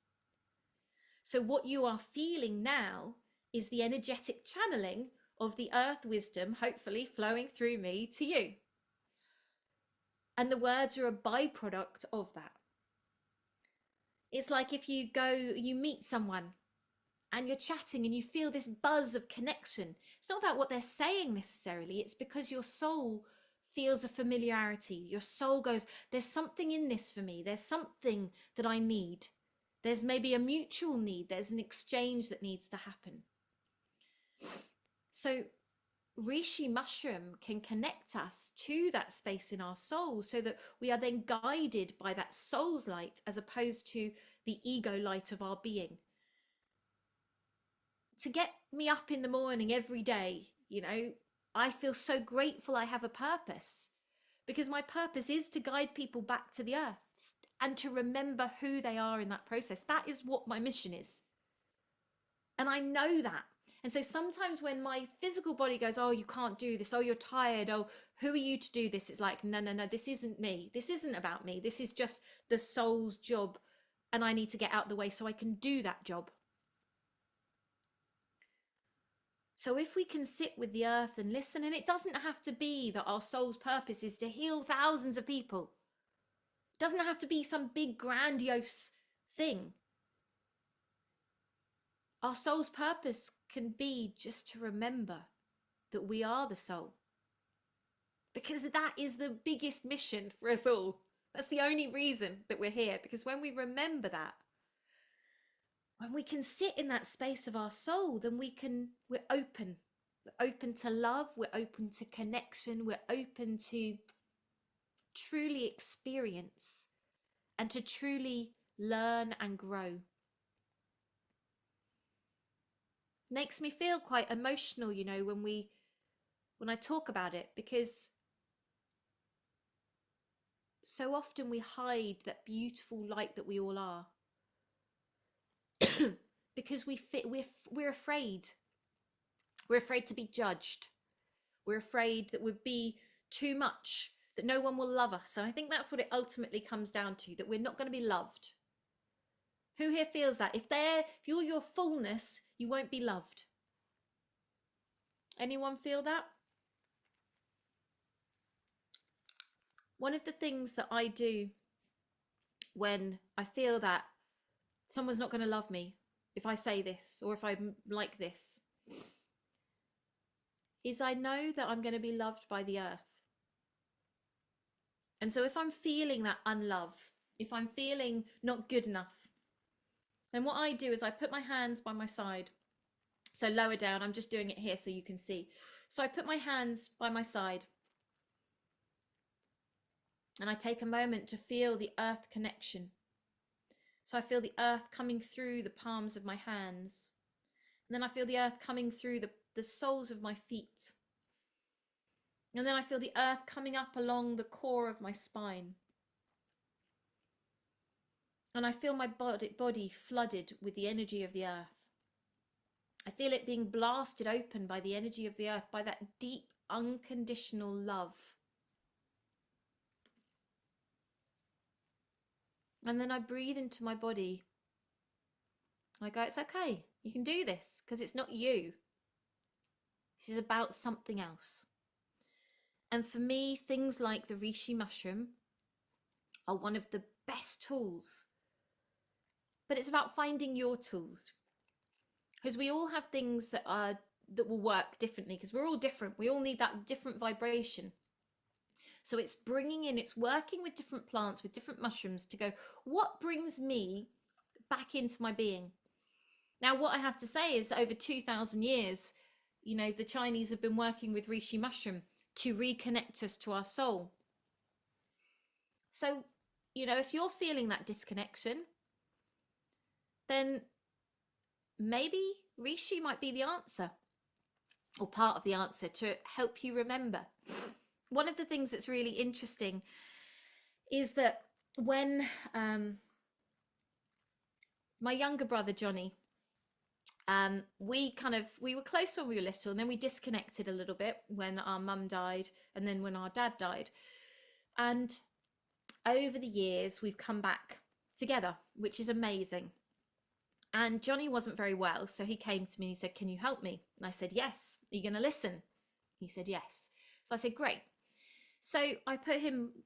So what you are feeling now is the energetic channeling of the earth wisdom, hopefully flowing through me to you. And the words are a byproduct of that. It's like if you meet someone and you're chatting and you feel this buzz of connection. It's not about what they're saying necessarily. It's because your soul feels a familiarity. Your soul goes, there's something in this for me. There's something that I need. There's maybe a mutual need. There's an exchange that needs to happen. So Rishi Mushroom can connect us to that space in our soul, so that we are then guided by that soul's light as opposed to the ego light of our being. To get me up in the morning every day, I feel so grateful I have a purpose, because my purpose is to guide people back to the earth and to remember who they are in that process. That is what my mission is. And I know that. And so sometimes when my physical body goes, oh, you can't do this, oh, you're tired, oh, who are you to do this? It's like, no, no, no, this isn't me. This isn't about me. This is just the soul's job. And I need to get out the way so I can do that job. So if we can sit with the earth and listen, and it doesn't have to be that our soul's purpose is to heal thousands of people. It doesn't have to be some big grandiose thing. Our soul's purpose can be just to remember that we are the soul. Because that is the biggest mission for us all. That's the only reason that we're here. Because when we remember that, when we can sit in that space of our soul, then we're open. We're open to love, we're open to connection, we're open to truly experience and to truly learn and grow. Makes me feel quite emotional, you know, when I talk about it, because so often we hide that beautiful light that we all are. Because we're afraid. We're afraid to be judged. We're afraid that we'd be too much, that no one will love us. And I think that's what it ultimately comes down to, that we're not going to be loved. Who here feels that? If you're your fullness, you won't be loved. Anyone feel that? One of the things that I do when I feel that someone's not going to love me if I say this or if I'm like this, is I know that I'm going to be loved by the earth. And so if I'm feeling that unlove, if I'm feeling not good enough, then what I do is I put my hands by my side. So lower down, I'm just doing it here so you can see. So I put my hands by my side and I take a moment to feel the earth connection. So I feel the earth coming through the palms of my hands. And then I feel the earth coming through the soles of my feet. And then I feel the earth coming up along the core of my spine. And I feel my body flooded with the energy of the earth. I feel it being blasted open by the energy of the earth, by that deep, unconditional love. And then I breathe into my body. I go, it's okay, you can do this, because it's not you. This is about something else. And for me, things like the Rishi Mushroom are one of the best tools. But it's about finding your tools. Because we all have things that will work differently, because we're all different. We all need that different vibration. So it's it's working with different plants, with different mushrooms to go, what brings me back into my being? Now, what I have to say is over 2,000 years, you know, the Chinese have been working with Rishi Mushroom to reconnect us to our soul. So, you know, if you're feeling that disconnection, then maybe Rishi might be the answer, or part of the answer, to help you remember. One of the things that's really interesting is that when my younger brother Johnny, we were close when we were little, and then we disconnected a little bit when our mum died and then when our dad died. And over the years we've come back together, which is amazing. And Johnny wasn't very well, so he came to me and he said, can you help me? And I said, yes. Are you going to listen? He said, yes. So I said, great. So I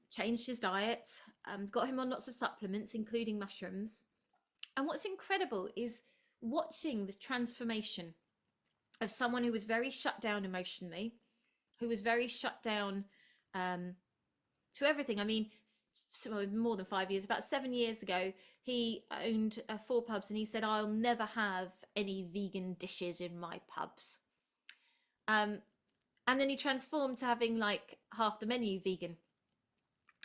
changed his diet, got him on lots of supplements, including mushrooms. And what's incredible is watching the transformation of someone who was very shut down emotionally, who was very shut down to everything. I mean, more than 5 years, about 7 years ago, he owned 4 pubs, and he said, I'll never have any vegan dishes in my pubs. And then he transformed to having like half the menu vegan.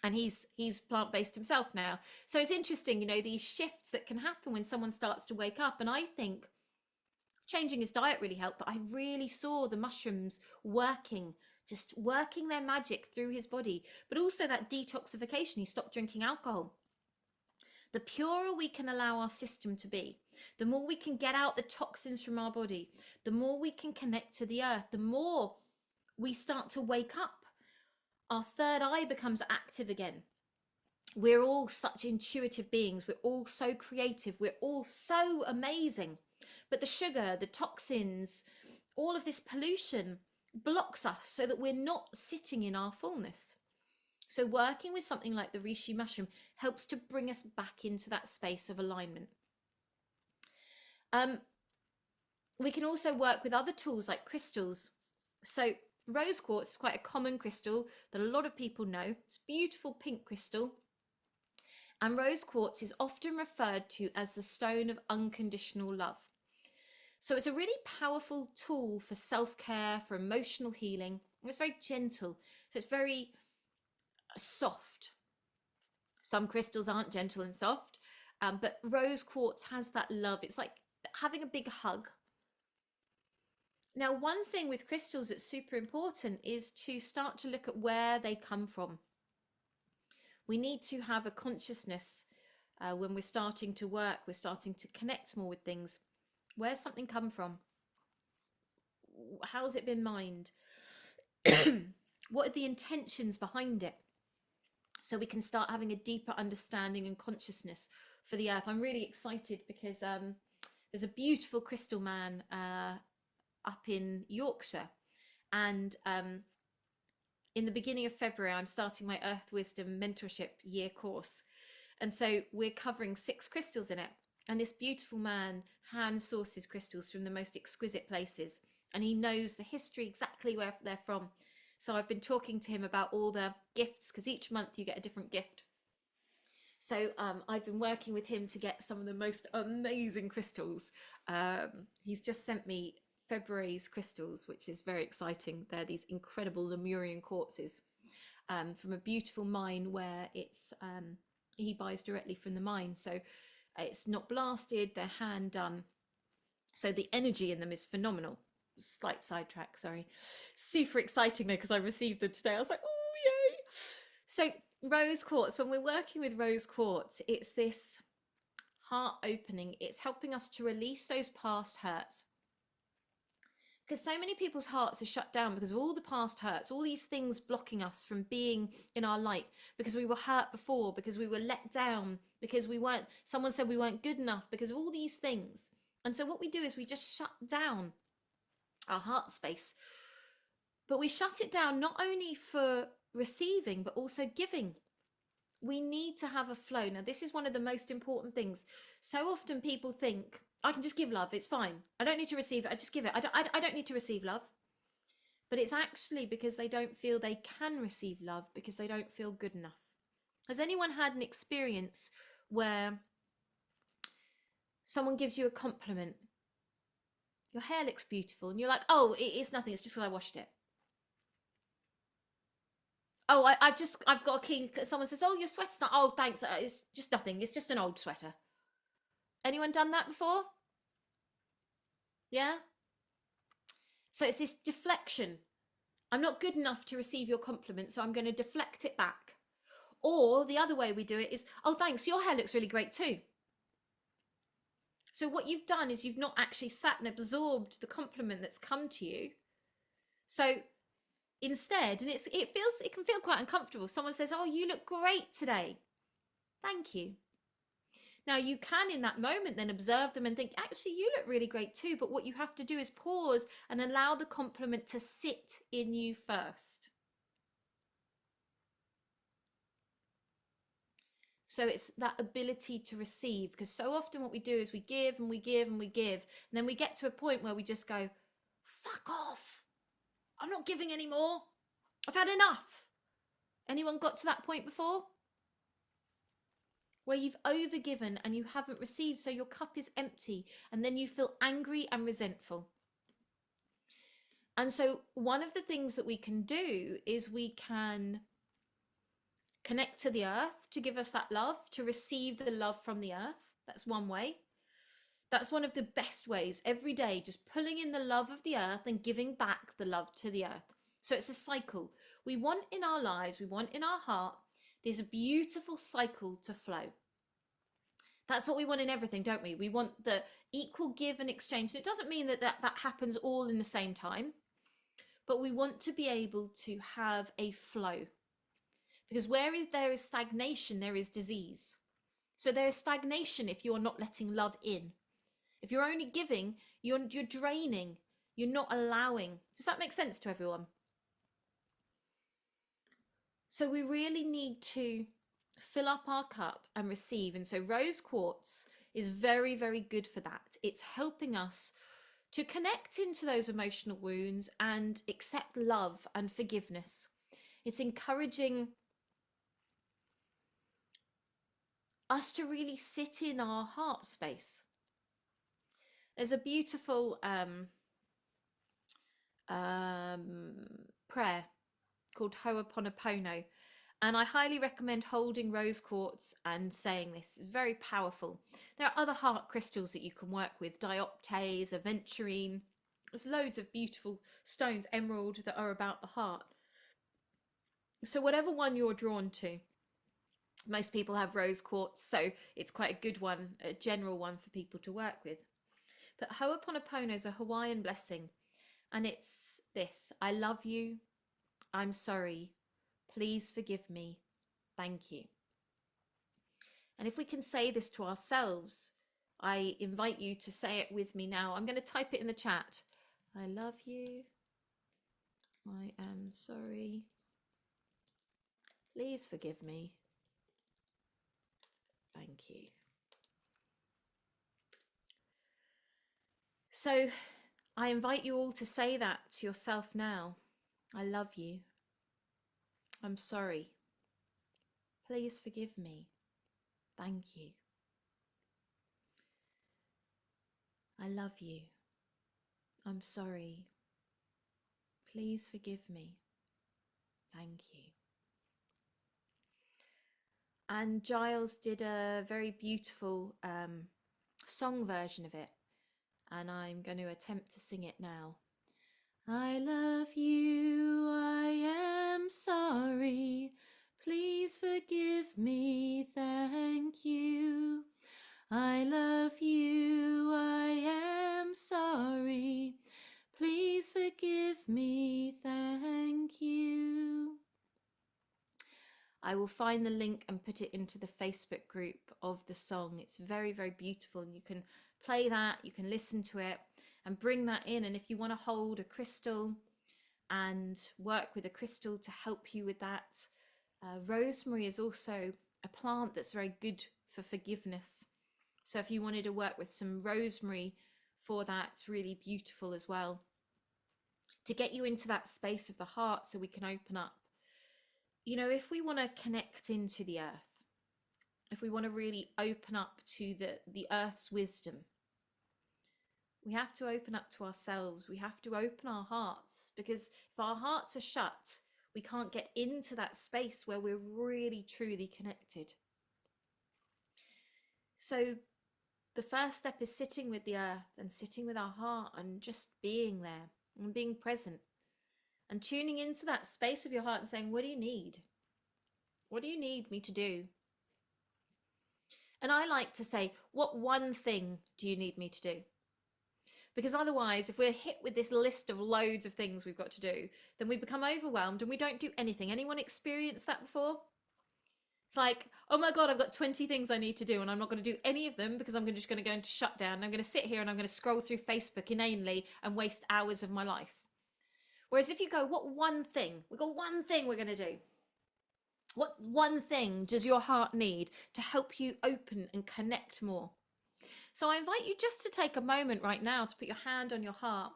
And he's plant-based himself now. So it's interesting, you know, these shifts that can happen when someone starts to wake up. And I think changing his diet really helped, but I really saw the mushrooms just working their magic through his body, but also that detoxification. He stopped drinking alcohol. The purer we can allow our system to be, the more we can get out the toxins from our body, the more we can connect to the earth, the more we start to wake up. Our third eye becomes active again. We're all such intuitive beings. We're all so creative. We're all so amazing. But the sugar, the toxins, all of this pollution blocks us so that we're not sitting in our fullness. So working with something like the Rishi Mushroom helps to bring us back into that space of alignment. We can also work with other tools like crystals. So rose quartz is quite a common crystal that a lot of people know. It's a beautiful pink crystal. And rose quartz is often referred to as the stone of unconditional love. So it's a really powerful tool for self-care, for emotional healing. It's very gentle. So it's very soft. Some crystals aren't gentle and soft, but rose quartz has that love. It's like having a big hug. Now, one thing with crystals that's super important is to start to look at where they come from. We need to have a consciousness when we're starting to work, we're starting to connect more with things. Where's something come from? How's it been mined? What are the intentions behind it? So we can start having a deeper understanding and consciousness for the earth. I'm really excited because there's a beautiful crystal man up in Yorkshire, and in the beginning of February I'm starting my Earth Wisdom mentorship year course, and so we're covering 6 crystals in it, and this beautiful man hand sources crystals from the most exquisite places, and he knows the history, exactly where they're from. So I've been talking to him about all the gifts, because each month you get a different gift. So I've been working with him to get some of the most amazing crystals. He's just sent me February's crystals, which is very exciting. They're these incredible Lemurian quartzes from a beautiful mine where it's he buys directly from the mine. So it's not blasted, they're hand done. So the energy in them is phenomenal. Slight sidetrack, sorry. Super exciting though, because I received them today. I was like, oh yay. So rose quartz, when we're working with rose quartz, it's this heart opening. It's helping us to release those past hurts, because so many people's hearts are shut down because of all the past hurts, all these things blocking us from being in our light, because we were hurt before, because we were let down, because someone said we weren't good enough, because of all these things. And so what we do is we just shut down our heart space, but we shut it down not only for receiving but also giving. We need to have a flow. Now this is one of the most important things. So often people think, I can just give love, it's fine, I don't need to receive it, I just give it, I don't need to receive love. But it's actually because they don't feel they can receive love, because they don't feel good enough. Has anyone had an experience where someone gives you a compliment? Your hair looks beautiful, and you're like, oh, it's nothing, it's just because I washed it. Oh, I've got a key. Someone says, oh, your sweater's not, oh, thanks, it's just nothing, it's just an old sweater. Anyone done that before? Yeah? So it's this deflection. I'm not good enough to receive your compliment, so I'm going to deflect it back. Or the other way we do it is, oh, thanks, your hair looks really great too. So what you've done is you've not actually sat and absorbed the compliment that's come to you. So instead, and it can feel quite uncomfortable. Someone says, oh, you look great today. Thank you. Now you can in that moment then observe them and think, actually, you look really great too. But what you have to do is pause and allow the compliment to sit in you first. So it's that ability to receive, because so often what we do is we give and we give and we give, and then we get to a point where we just go, fuck off, I'm not giving anymore, I've had enough. Anyone got to that point before? Where you've overgiven and you haven't received, so your cup is empty, and then you feel angry and resentful. And so one of the things that we can do is we can connect to the earth to give us that love, to receive the love from the earth. That's one way. That's one of the best ways. Every day, just pulling in the love of the earth and giving back the love to the earth. So it's a cycle. We want in our lives, we want in our heart, this beautiful cycle to flow. That's what we want in everything, don't we? We want the equal give and exchange. And it doesn't mean that happens all in the same time, but we want to be able to have a flow. Because there is stagnation, there is disease. So there is stagnation if you're not letting love in. If you're only giving, you're draining. You're not allowing. Does that make sense to everyone? So we really need to fill up our cup and receive. And so rose quartz is very, very good for that. It's helping us to connect into those emotional wounds and accept love and forgiveness. It's encouraging us to really sit in our heart space. There's a beautiful prayer called Ho'oponopono, and I highly recommend holding rose quartz and saying this. It's very powerful. There are other heart crystals that you can work with, dioptase, aventurine. There's loads of beautiful stones, emerald, that are about the heart. So whatever one you're drawn to, most people have rose quartz, so it's quite a good one, a general one for people to work with. But Ho'oponopono is a Hawaiian blessing, and it's this: I love you, I'm sorry, please forgive me, thank you. And if we can say this to ourselves, I invite you to say it with me now. I'm going to type it in the chat. I love you, I am sorry, please forgive me, thank you. So I invite you all to say that to yourself now. I love you. I'm sorry. Please forgive me. Thank you. I love you. I'm sorry. Please forgive me. Thank you. And Giles did a very beautiful song version of it, and I'm going to attempt to sing it now. I love you, I am sorry, please forgive me, thank you. I love you, I am sorry, please forgive me, thank you. I will find the link and put it into the Facebook group of the song. It's very, very beautiful. You can play that, you can listen to it and bring that in. And if you want to hold a crystal and work with a crystal to help you with that, rosemary is also a plant that's very good for forgiveness. So if you wanted to work with some rosemary for that, it's really beautiful as well, to get you into that space of the heart so we can open up. You know, if we want to connect into the earth, if we want to really open up to the earth's wisdom, we have to open up to ourselves. We have to open our hearts, because if our hearts are shut, we can't get into that space where we're really, truly connected. So the first step is sitting with the earth and sitting with our heart and just being there and being present and tuning into that space of your heart and saying, what do you need? What do you need me to do? And I like to say, what one thing do you need me to do? Because otherwise, if we're hit with this list of loads of things we've got to do, then we become overwhelmed and we don't do anything. Anyone experienced that before? It's like, oh my God, I've got 20 things I need to do and I'm not going to do any of them because I'm just going to go into shutdown. I'm going to sit here and I'm going to scroll through Facebook inanely and waste hours of my life. Whereas if you go, what one thing? We've got one thing we're going to do. What one thing does your heart need to help you open and connect more? So I invite you just to take a moment right now to put your hand on your heart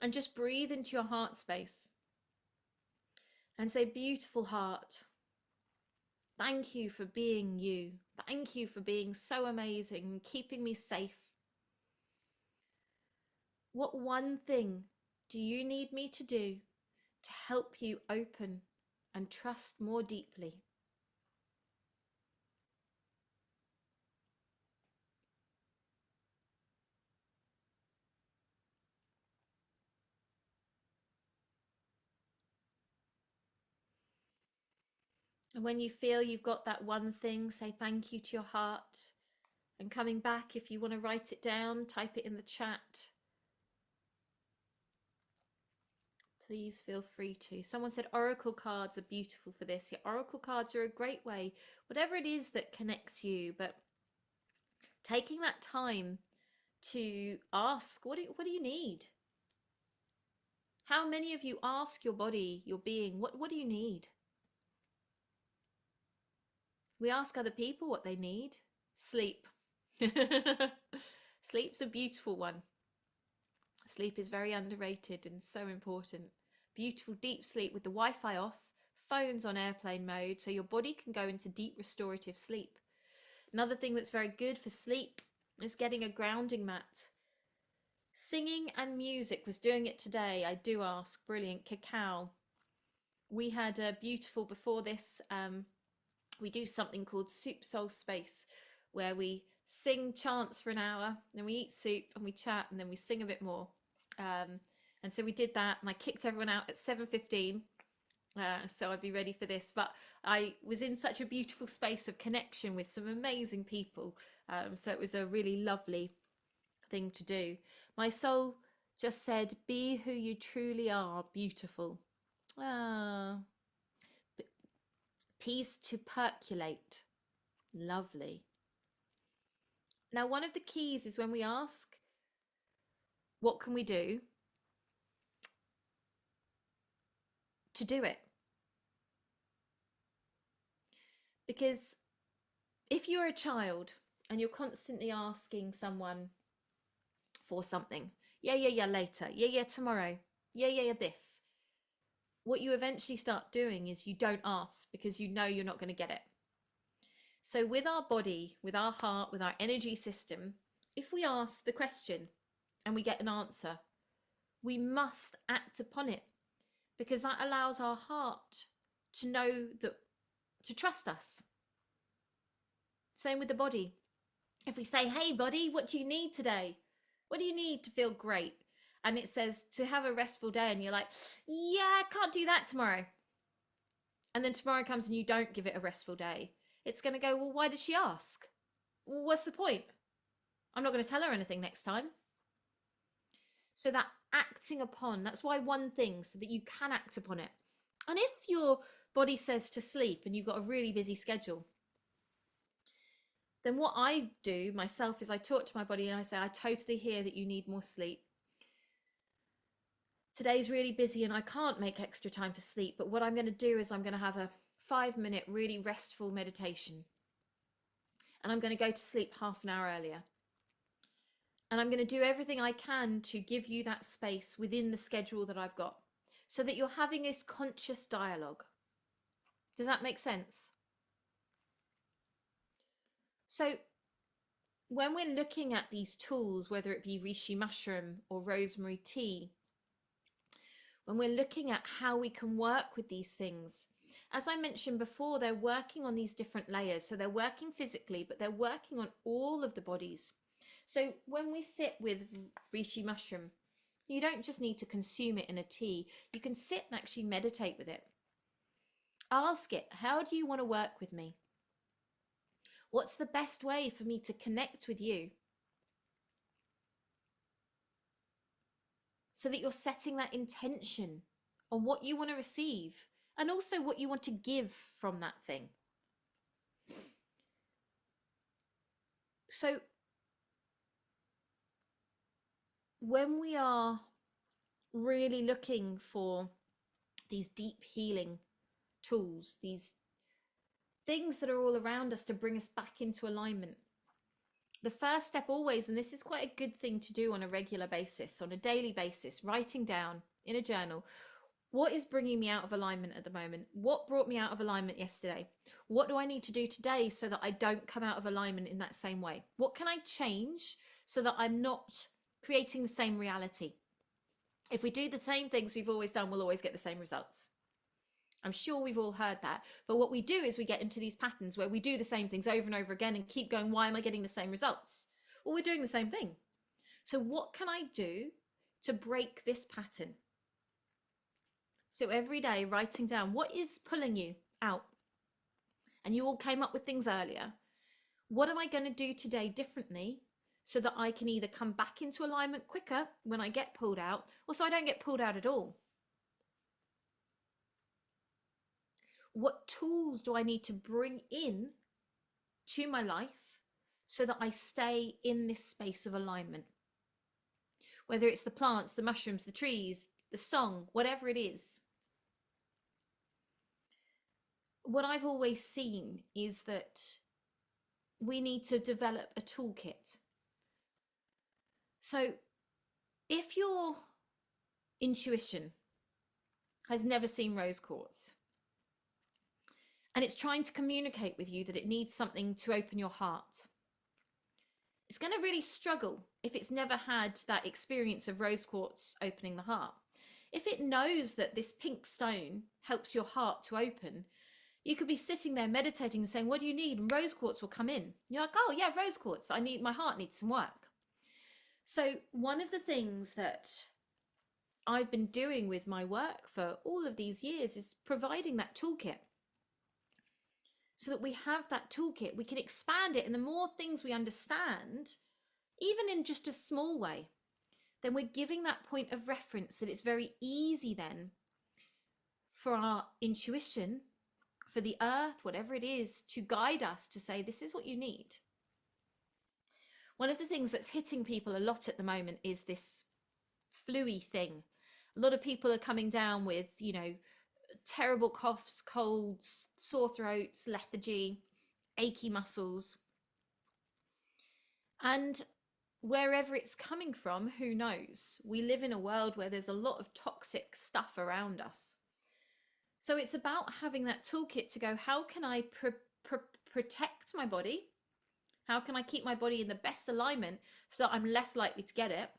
and just breathe into your heart space and say, beautiful heart, thank you for being you. Thank you for being so amazing and keeping me safe. What one thing do you need me to do to help you open and trust more deeply? And when you feel you've got that one thing, say thank you to your heart. And coming back, if you want to write it down, type it in the chat. Please feel free to. Someone said oracle cards are beautiful for this. Yeah, oracle cards are a great way, whatever it is that connects you, but taking that time to ask, what do you need? How many of you ask your body, your being, what do you need? We ask other people what they need. Sleep. Sleep's a beautiful one. Sleep is very underrated and so important. Beautiful deep sleep with the Wi-Fi off, phones on airplane mode, so your body can go into deep restorative sleep. Another thing that's very good for sleep is getting a grounding mat. Singing and music, was doing it today, I do ask. Brilliant. Cacao. We had a beautiful, before this, we do something called Soup Soul Space, where we sing chants for an hour, then we eat soup and we chat, and then we sing a bit more. And so we did that, and I kicked everyone out at 7:15, so I'd be ready for this. But I was in such a beautiful space of connection with some amazing people, so it was a really lovely thing to do. My soul just said, be who you truly are. Beautiful. Peace to percolate. Lovely. Now, one of the keys is when we ask, what can we do to do it? Because if you're a child and you're constantly asking someone for something, yeah, later, yeah, tomorrow, yeah, this, what you eventually start doing is you don't ask because you know you're not going to get it. So with our body, with our heart, with our energy system, if we ask the question and we get an answer, we must act upon it, because that allows our heart to know that, to trust us. Same with the body. If we say, hey body, what do you need today? What do you need to feel great? And it says to have a restful day, and you're like, yeah, I can't do that tomorrow. And then tomorrow comes and you don't give it a restful day. It's going to go, well, why did she ask? Well, what's the point? I'm not going to tell her anything next time. So that acting upon, that's why one thing, so that you can act upon it. And if your body says to sleep and you've got a really busy schedule, then what I do myself is I talk to my body and I say, I totally hear that you need more sleep. Today's really busy and I can't make extra time for sleep, but what I'm going to do is I'm going to have a 5-minute really restful meditation, and I'm going to go to sleep half an hour earlier. And I'm going to do everything I can to give you that space within the schedule that I've got, so that you're having this conscious dialogue. Does that make sense? So when we're looking at these tools, whether it be Rishi Mushroom or rosemary tea, when we're looking at how we can work with these things, as I mentioned before, they're working on these different layers. So they're working physically, but they're working on all of the bodies. So when we sit with Rishi Mushroom, you don't just need to consume it in a tea. You can sit and actually meditate with it. Ask it, how do you want to work with me? What's the best way for me to connect with you? So that you're setting that intention on what you want to receive, and also what you want to give from that thing. So when we are really looking for these deep healing tools, these things that are all around us to bring us back into alignment, the first step always, and this is quite a good thing to do on a regular basis, on a daily basis, writing down in a journal, what is bringing me out of alignment at the moment? What brought me out of alignment yesterday? What do I need to do today so that I don't come out of alignment in that same way? What can I change so that I'm not creating the same reality? If we do the same things we've always done, we'll always get the same results. I'm sure we've all heard that. But what we do is we get into these patterns where we do the same things over and over again and keep going, why am I getting the same results? Well, we're doing the same thing. So what can I do to break this pattern? So every day writing down, what is pulling you out? and you all came up with things earlier. What am I going to do today differently so that I can either come back into alignment quicker when I get pulled out, or so I don't get pulled out at all? What tools do I need to bring in to my life so that I stay in this space of alignment? Whether it's the plants, the mushrooms, the trees, the song, whatever it is. What I've always seen is that we need to develop a toolkit. So if your intuition has never seen rose quartz and it's trying to communicate with you that it needs something to open your heart, it's going to really struggle if it's never had that experience of rose quartz opening the heart. If it knows that this pink stone helps your heart to open, you could be sitting there meditating and saying, what do you need? And rose quartz will come in. You're like, oh yeah, rose quartz. My heart needs some work. So one of the things that I've been doing with my work for all of these years is providing that toolkit. So that we have that toolkit, we can expand it. And the more things we understand, even in just a small way, then we're giving that point of reference that it's very easy then for our intuition, for the earth, whatever it is, to guide us to say, this is what you need. One of the things that's hitting people a lot at the moment is this flu-y thing. A lot of people are coming down with, terrible coughs, colds, sore throats, lethargy, achy muscles. And wherever it's coming from, who knows? We live in a world where there's a lot of toxic stuff around us. So it's about having that toolkit to go, how can I protect my body? How can I keep my body in the best alignment so that I'm less likely to get it?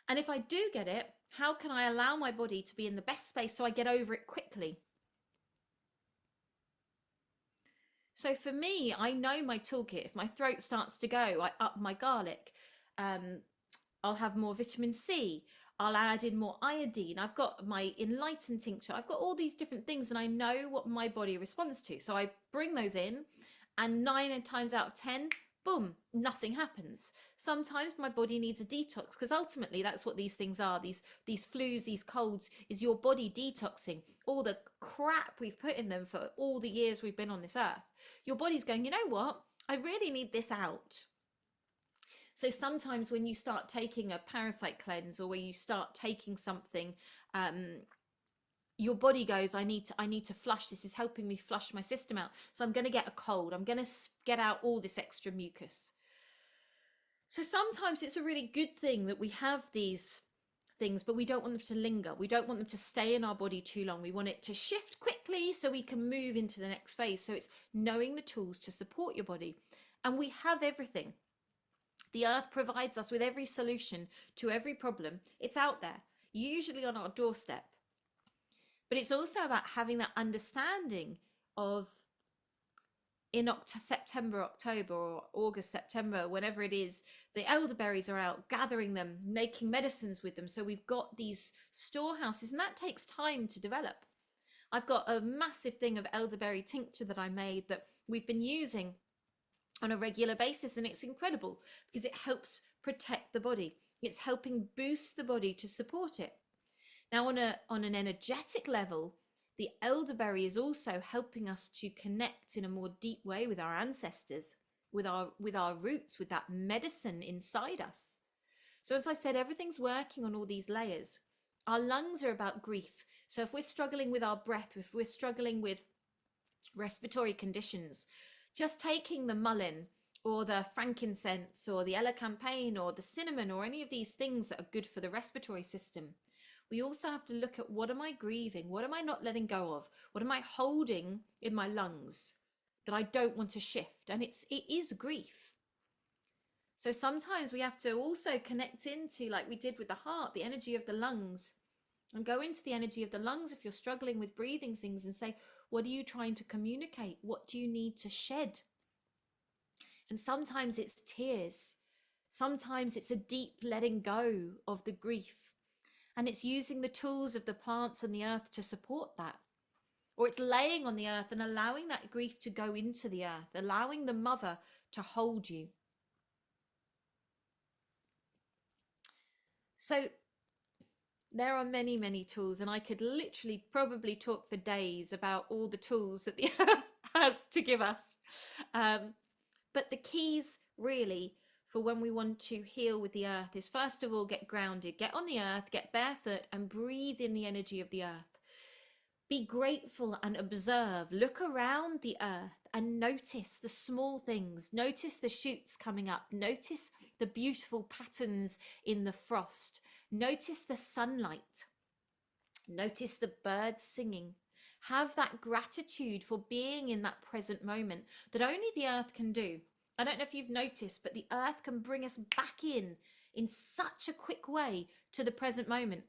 And if I do get it, how can I allow my body to be in the best space so I get over it quickly? So for me, I know my toolkit. If my throat starts to go, I up my garlic. I'll have more vitamin C. I'll add in more iodine. I've got my Enlighten tincture. I've got all these different things and I know what my body responds to. So I bring those in and 9 times out of 10, boom, nothing happens. Sometimes my body needs a detox because ultimately that's what these things are. These flus, these colds is your body detoxing all the crap we've put in them for all the years we've been on this earth. Your body's going, you know what? I really need this out. So sometimes when you start taking a parasite cleanse or where you start taking something, your body goes, I need to flush. This is helping me flush my system out. So I'm going to get a cold. I'm going to get out all this extra mucus. So sometimes it's a really good thing that we have these things, but we don't want them to linger. We don't want them to stay in our body too long. We want it to shift quickly so we can move into the next phase. So it's knowing the tools to support your body. And we have everything. The earth provides us with every solution to every problem. It's out there, usually on our doorstep. But it's also about having that understanding of in September, October, or August, September, whenever it is, the elderberries are out, gathering them, making medicines with them. So we've got these storehouses and that takes time to develop. I've got a massive thing of elderberry tincture that I made that we've been using on a regular basis, and it's incredible because it helps protect the body. It's helping boost the body to support it. Now on an energetic level, the elderberry is also helping us to connect in a more deep way with our ancestors, with our roots, with that medicine inside us. So as I said, everything's working on all these layers. Our lungs are about grief. So if we're struggling with our breath, if we're struggling with respiratory conditions, just taking the mullein or the frankincense or the elecampane or the cinnamon or any of these things that are good for the respiratory system. We also have to look at, what am I grieving? What am I not letting go of? What am I holding in my lungs that I don't want to shift? And it is grief. So sometimes we have to also connect into, like we did with the heart, the energy of the lungs, and go into the energy of the lungs if you're struggling with breathing things and say, what are you trying to communicate? What do you need to shed? And sometimes it's tears. Sometimes it's a deep letting go of the grief. And it's using the tools of the plants and the earth to support that. or it's laying on the earth and allowing that grief to go into the earth, allowing the mother to hold you. So there are many, many tools, and I could literally probably talk for days about all the tools that the earth has to give us. But the keys really for when we want to heal with the earth is, first of all, get grounded, get on the earth, get barefoot and breathe in the energy of the earth. Be grateful and observe. Look around the earth and notice the small things. Notice the shoots coming up. Notice the beautiful patterns in the frost. Notice the sunlight. Notice the birds singing. Have that gratitude for being in that present moment that only the earth can do. I don't know if you've noticed, but the earth can bring us back in such a quick way to the present moment.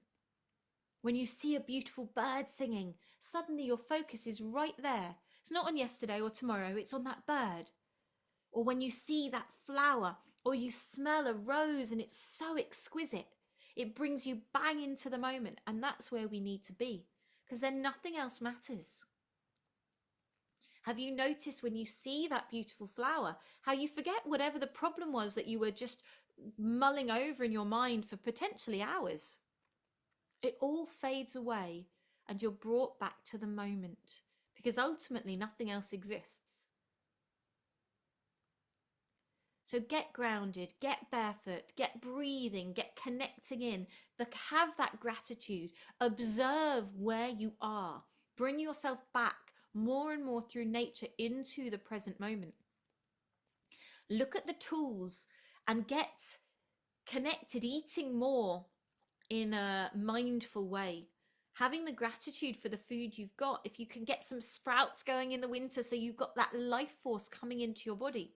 When you see a beautiful bird singing, suddenly your focus is right there. It's not on yesterday or tomorrow, it's on that bird. Or when you see that flower, or you smell a rose and it's so exquisite, it brings you bang into the moment. And that's where we need to be, because then nothing else matters. Have you noticed when you see that beautiful flower, how you forget whatever the problem was that you were just mulling over in your mind for potentially hours? It all fades away and you're brought back to the moment, because ultimately nothing else exists. So get grounded, get barefoot, get breathing, get connecting in, but have that gratitude. Observe where you are. Bring yourself back more and more through nature into the present moment. Look at the tools and get connected, eating more in a mindful way. Having the gratitude for the food you've got. If you can get some sprouts going in the winter so you've got that life force coming into your body.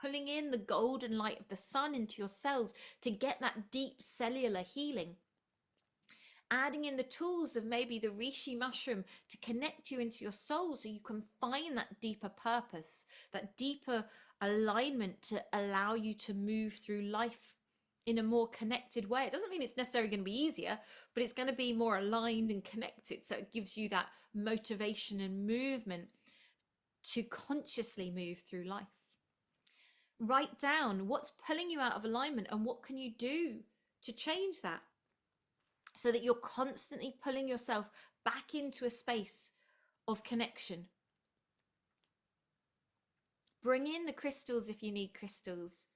Pulling in the golden light of the sun into your cells to get that deep cellular healing. Adding in the tools of maybe the Rishi Mushroom to connect you into your soul so you can find that deeper purpose, that deeper alignment to allow you to move through life in a more connected way. It doesn't mean it's necessarily going to be easier, but it's going to be more aligned and connected. So it gives you that motivation and movement to consciously move through life. Write down what's pulling you out of alignment and what can you do to change that, so that you're constantly pulling yourself back into a space of connection. Bring in the crystals if you need crystals,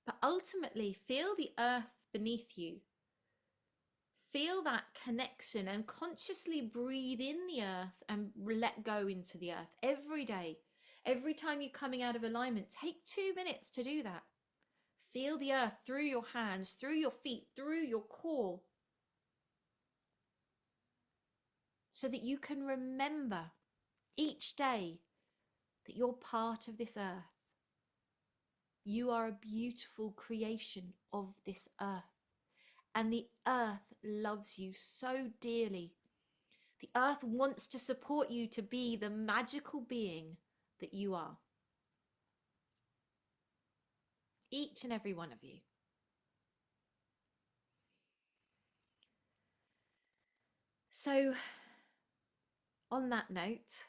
but ultimately feel the earth beneath you. Feel that connection and consciously breathe in the earth and let go into the earth every day. Every time you're coming out of alignment, take 2 minutes to do that. Feel the earth through your hands, through your feet, through your core, so that you can remember each day that you're part of this earth. You are a beautiful creation of this earth, and the earth loves you so dearly. The earth wants to support you to be the magical being that you are. Each and every one of you. So, on that note,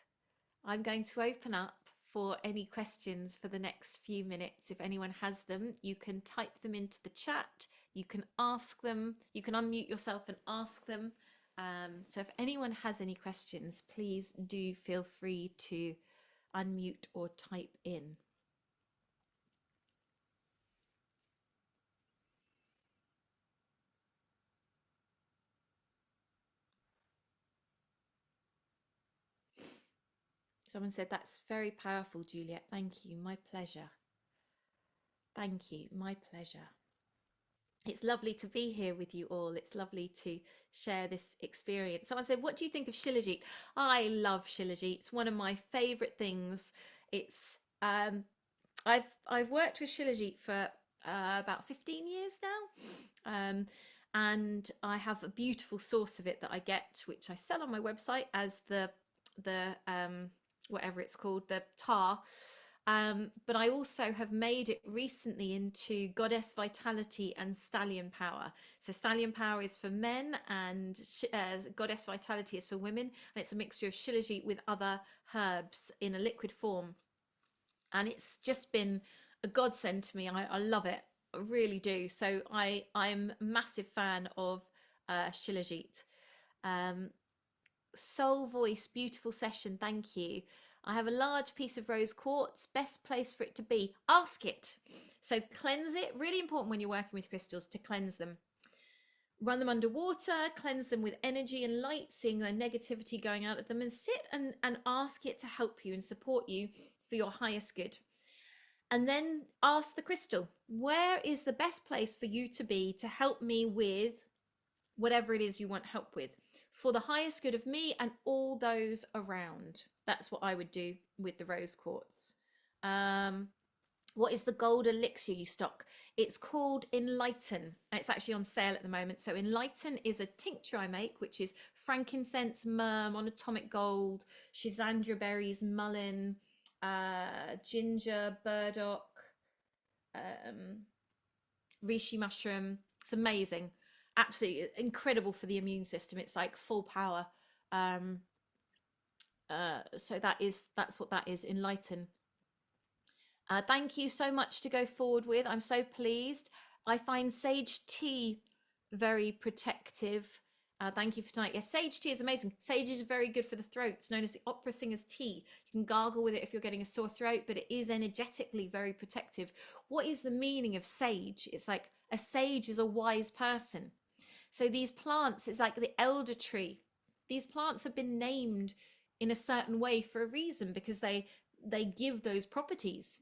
I'm going to open up for any questions for the next few minutes. If anyone has them, you can type them into the chat. You can ask them. You can unmute yourself and ask them. So if anyone has any questions, please do feel free to unmute or type in. Someone said, that's very powerful, Juliette. Thank you. My pleasure. Thank you. My pleasure. It's lovely to be here with you all. It's lovely to share this experience. Someone said, what do you think of Shilajit? I love Shilajit. It's one of my favorite things. It's I've worked with Shilajit for about 15 years now. And I have a beautiful source of it that I get, which I sell on my website as the whatever it's called, the tar. But I also have made it recently into Goddess Vitality and Stallion Power. So Stallion Power is for men and Goddess Vitality is for women. And it's a mixture of Shilajit with other herbs in a liquid form. And it's just been a godsend to me. I love it. I really do. So I'm a massive fan of Shilajit. Um, Soul Voice, beautiful session. Thank you. I have a large piece of rose quartz. Best place for it to be. Ask it. So cleanse it. Really important when you're working with crystals to cleanse them. Run them under water, cleanse them with energy and light, seeing the negativity going out of them, and sit and ask it to help you and support you for your highest good. And then ask the crystal, where is the best place for you to be to help me with whatever it is you want help with, for the highest good of me and all those around. That's what I would do with the rose quartz. What is the gold elixir you stock? It's called Enlighten. It's actually on sale at the moment. So Enlighten is a tincture I make, which is frankincense, myrrh, monatomic gold, schizandra berries, mullein, ginger, burdock, Rishi Mushroom. It's amazing. Absolutely incredible for the immune system. It's like full power. So that's what that is. Enlighten. Thank you so much to go forward with. I'm so pleased. I find sage tea very protective. Thank you for tonight. Yes, sage tea is amazing. Sage is very good for the throat. It's known as the opera singer's tea. You can gargle with it if you're getting a sore throat, but it is energetically very protective. What is the meaning of sage? It's like a sage is a wise person. So these plants, it's like the elder tree. These plants have been named in a certain way for a reason, because they give those properties.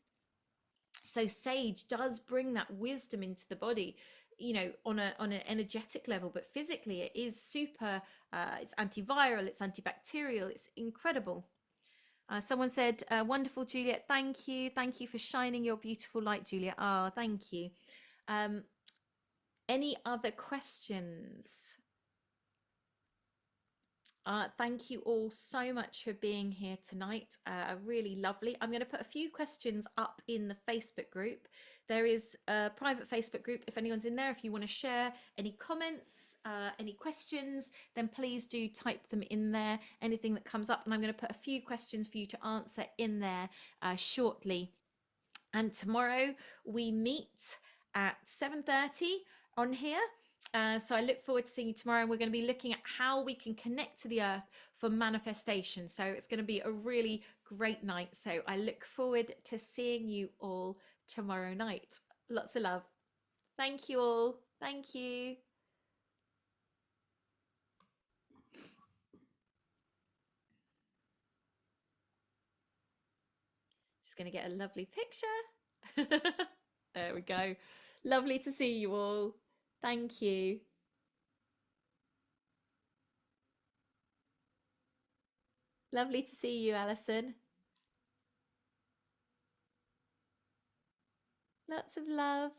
So sage does bring that wisdom into the body, you know, on an energetic level, but physically it is super. It's antiviral, it's antibacterial, it's incredible. Someone said, wonderful, Juliette. Thank you for shining your beautiful light, Juliette. Thank you. Any other questions? Thank you all so much for being here tonight. Really lovely. I'm going to put a few questions up in the Facebook group. There is a private Facebook group. If anyone's in there, if you want to share any comments, any questions, then please do type them in there. Anything that comes up, and I'm going to put a few questions for you to answer in there shortly. And tomorrow we meet at 7:30 on here. So I look forward to seeing you tomorrow, and we're going to be looking at how we can connect to the earth for manifestation. So it's going to be a really great night. So I look forward to seeing you all tomorrow night. Lots of love. Thank you all. Thank you. Just going to get a lovely picture. There we go. Lovely to see you all. Thank you. Lovely to see you, Alison. Lots of love.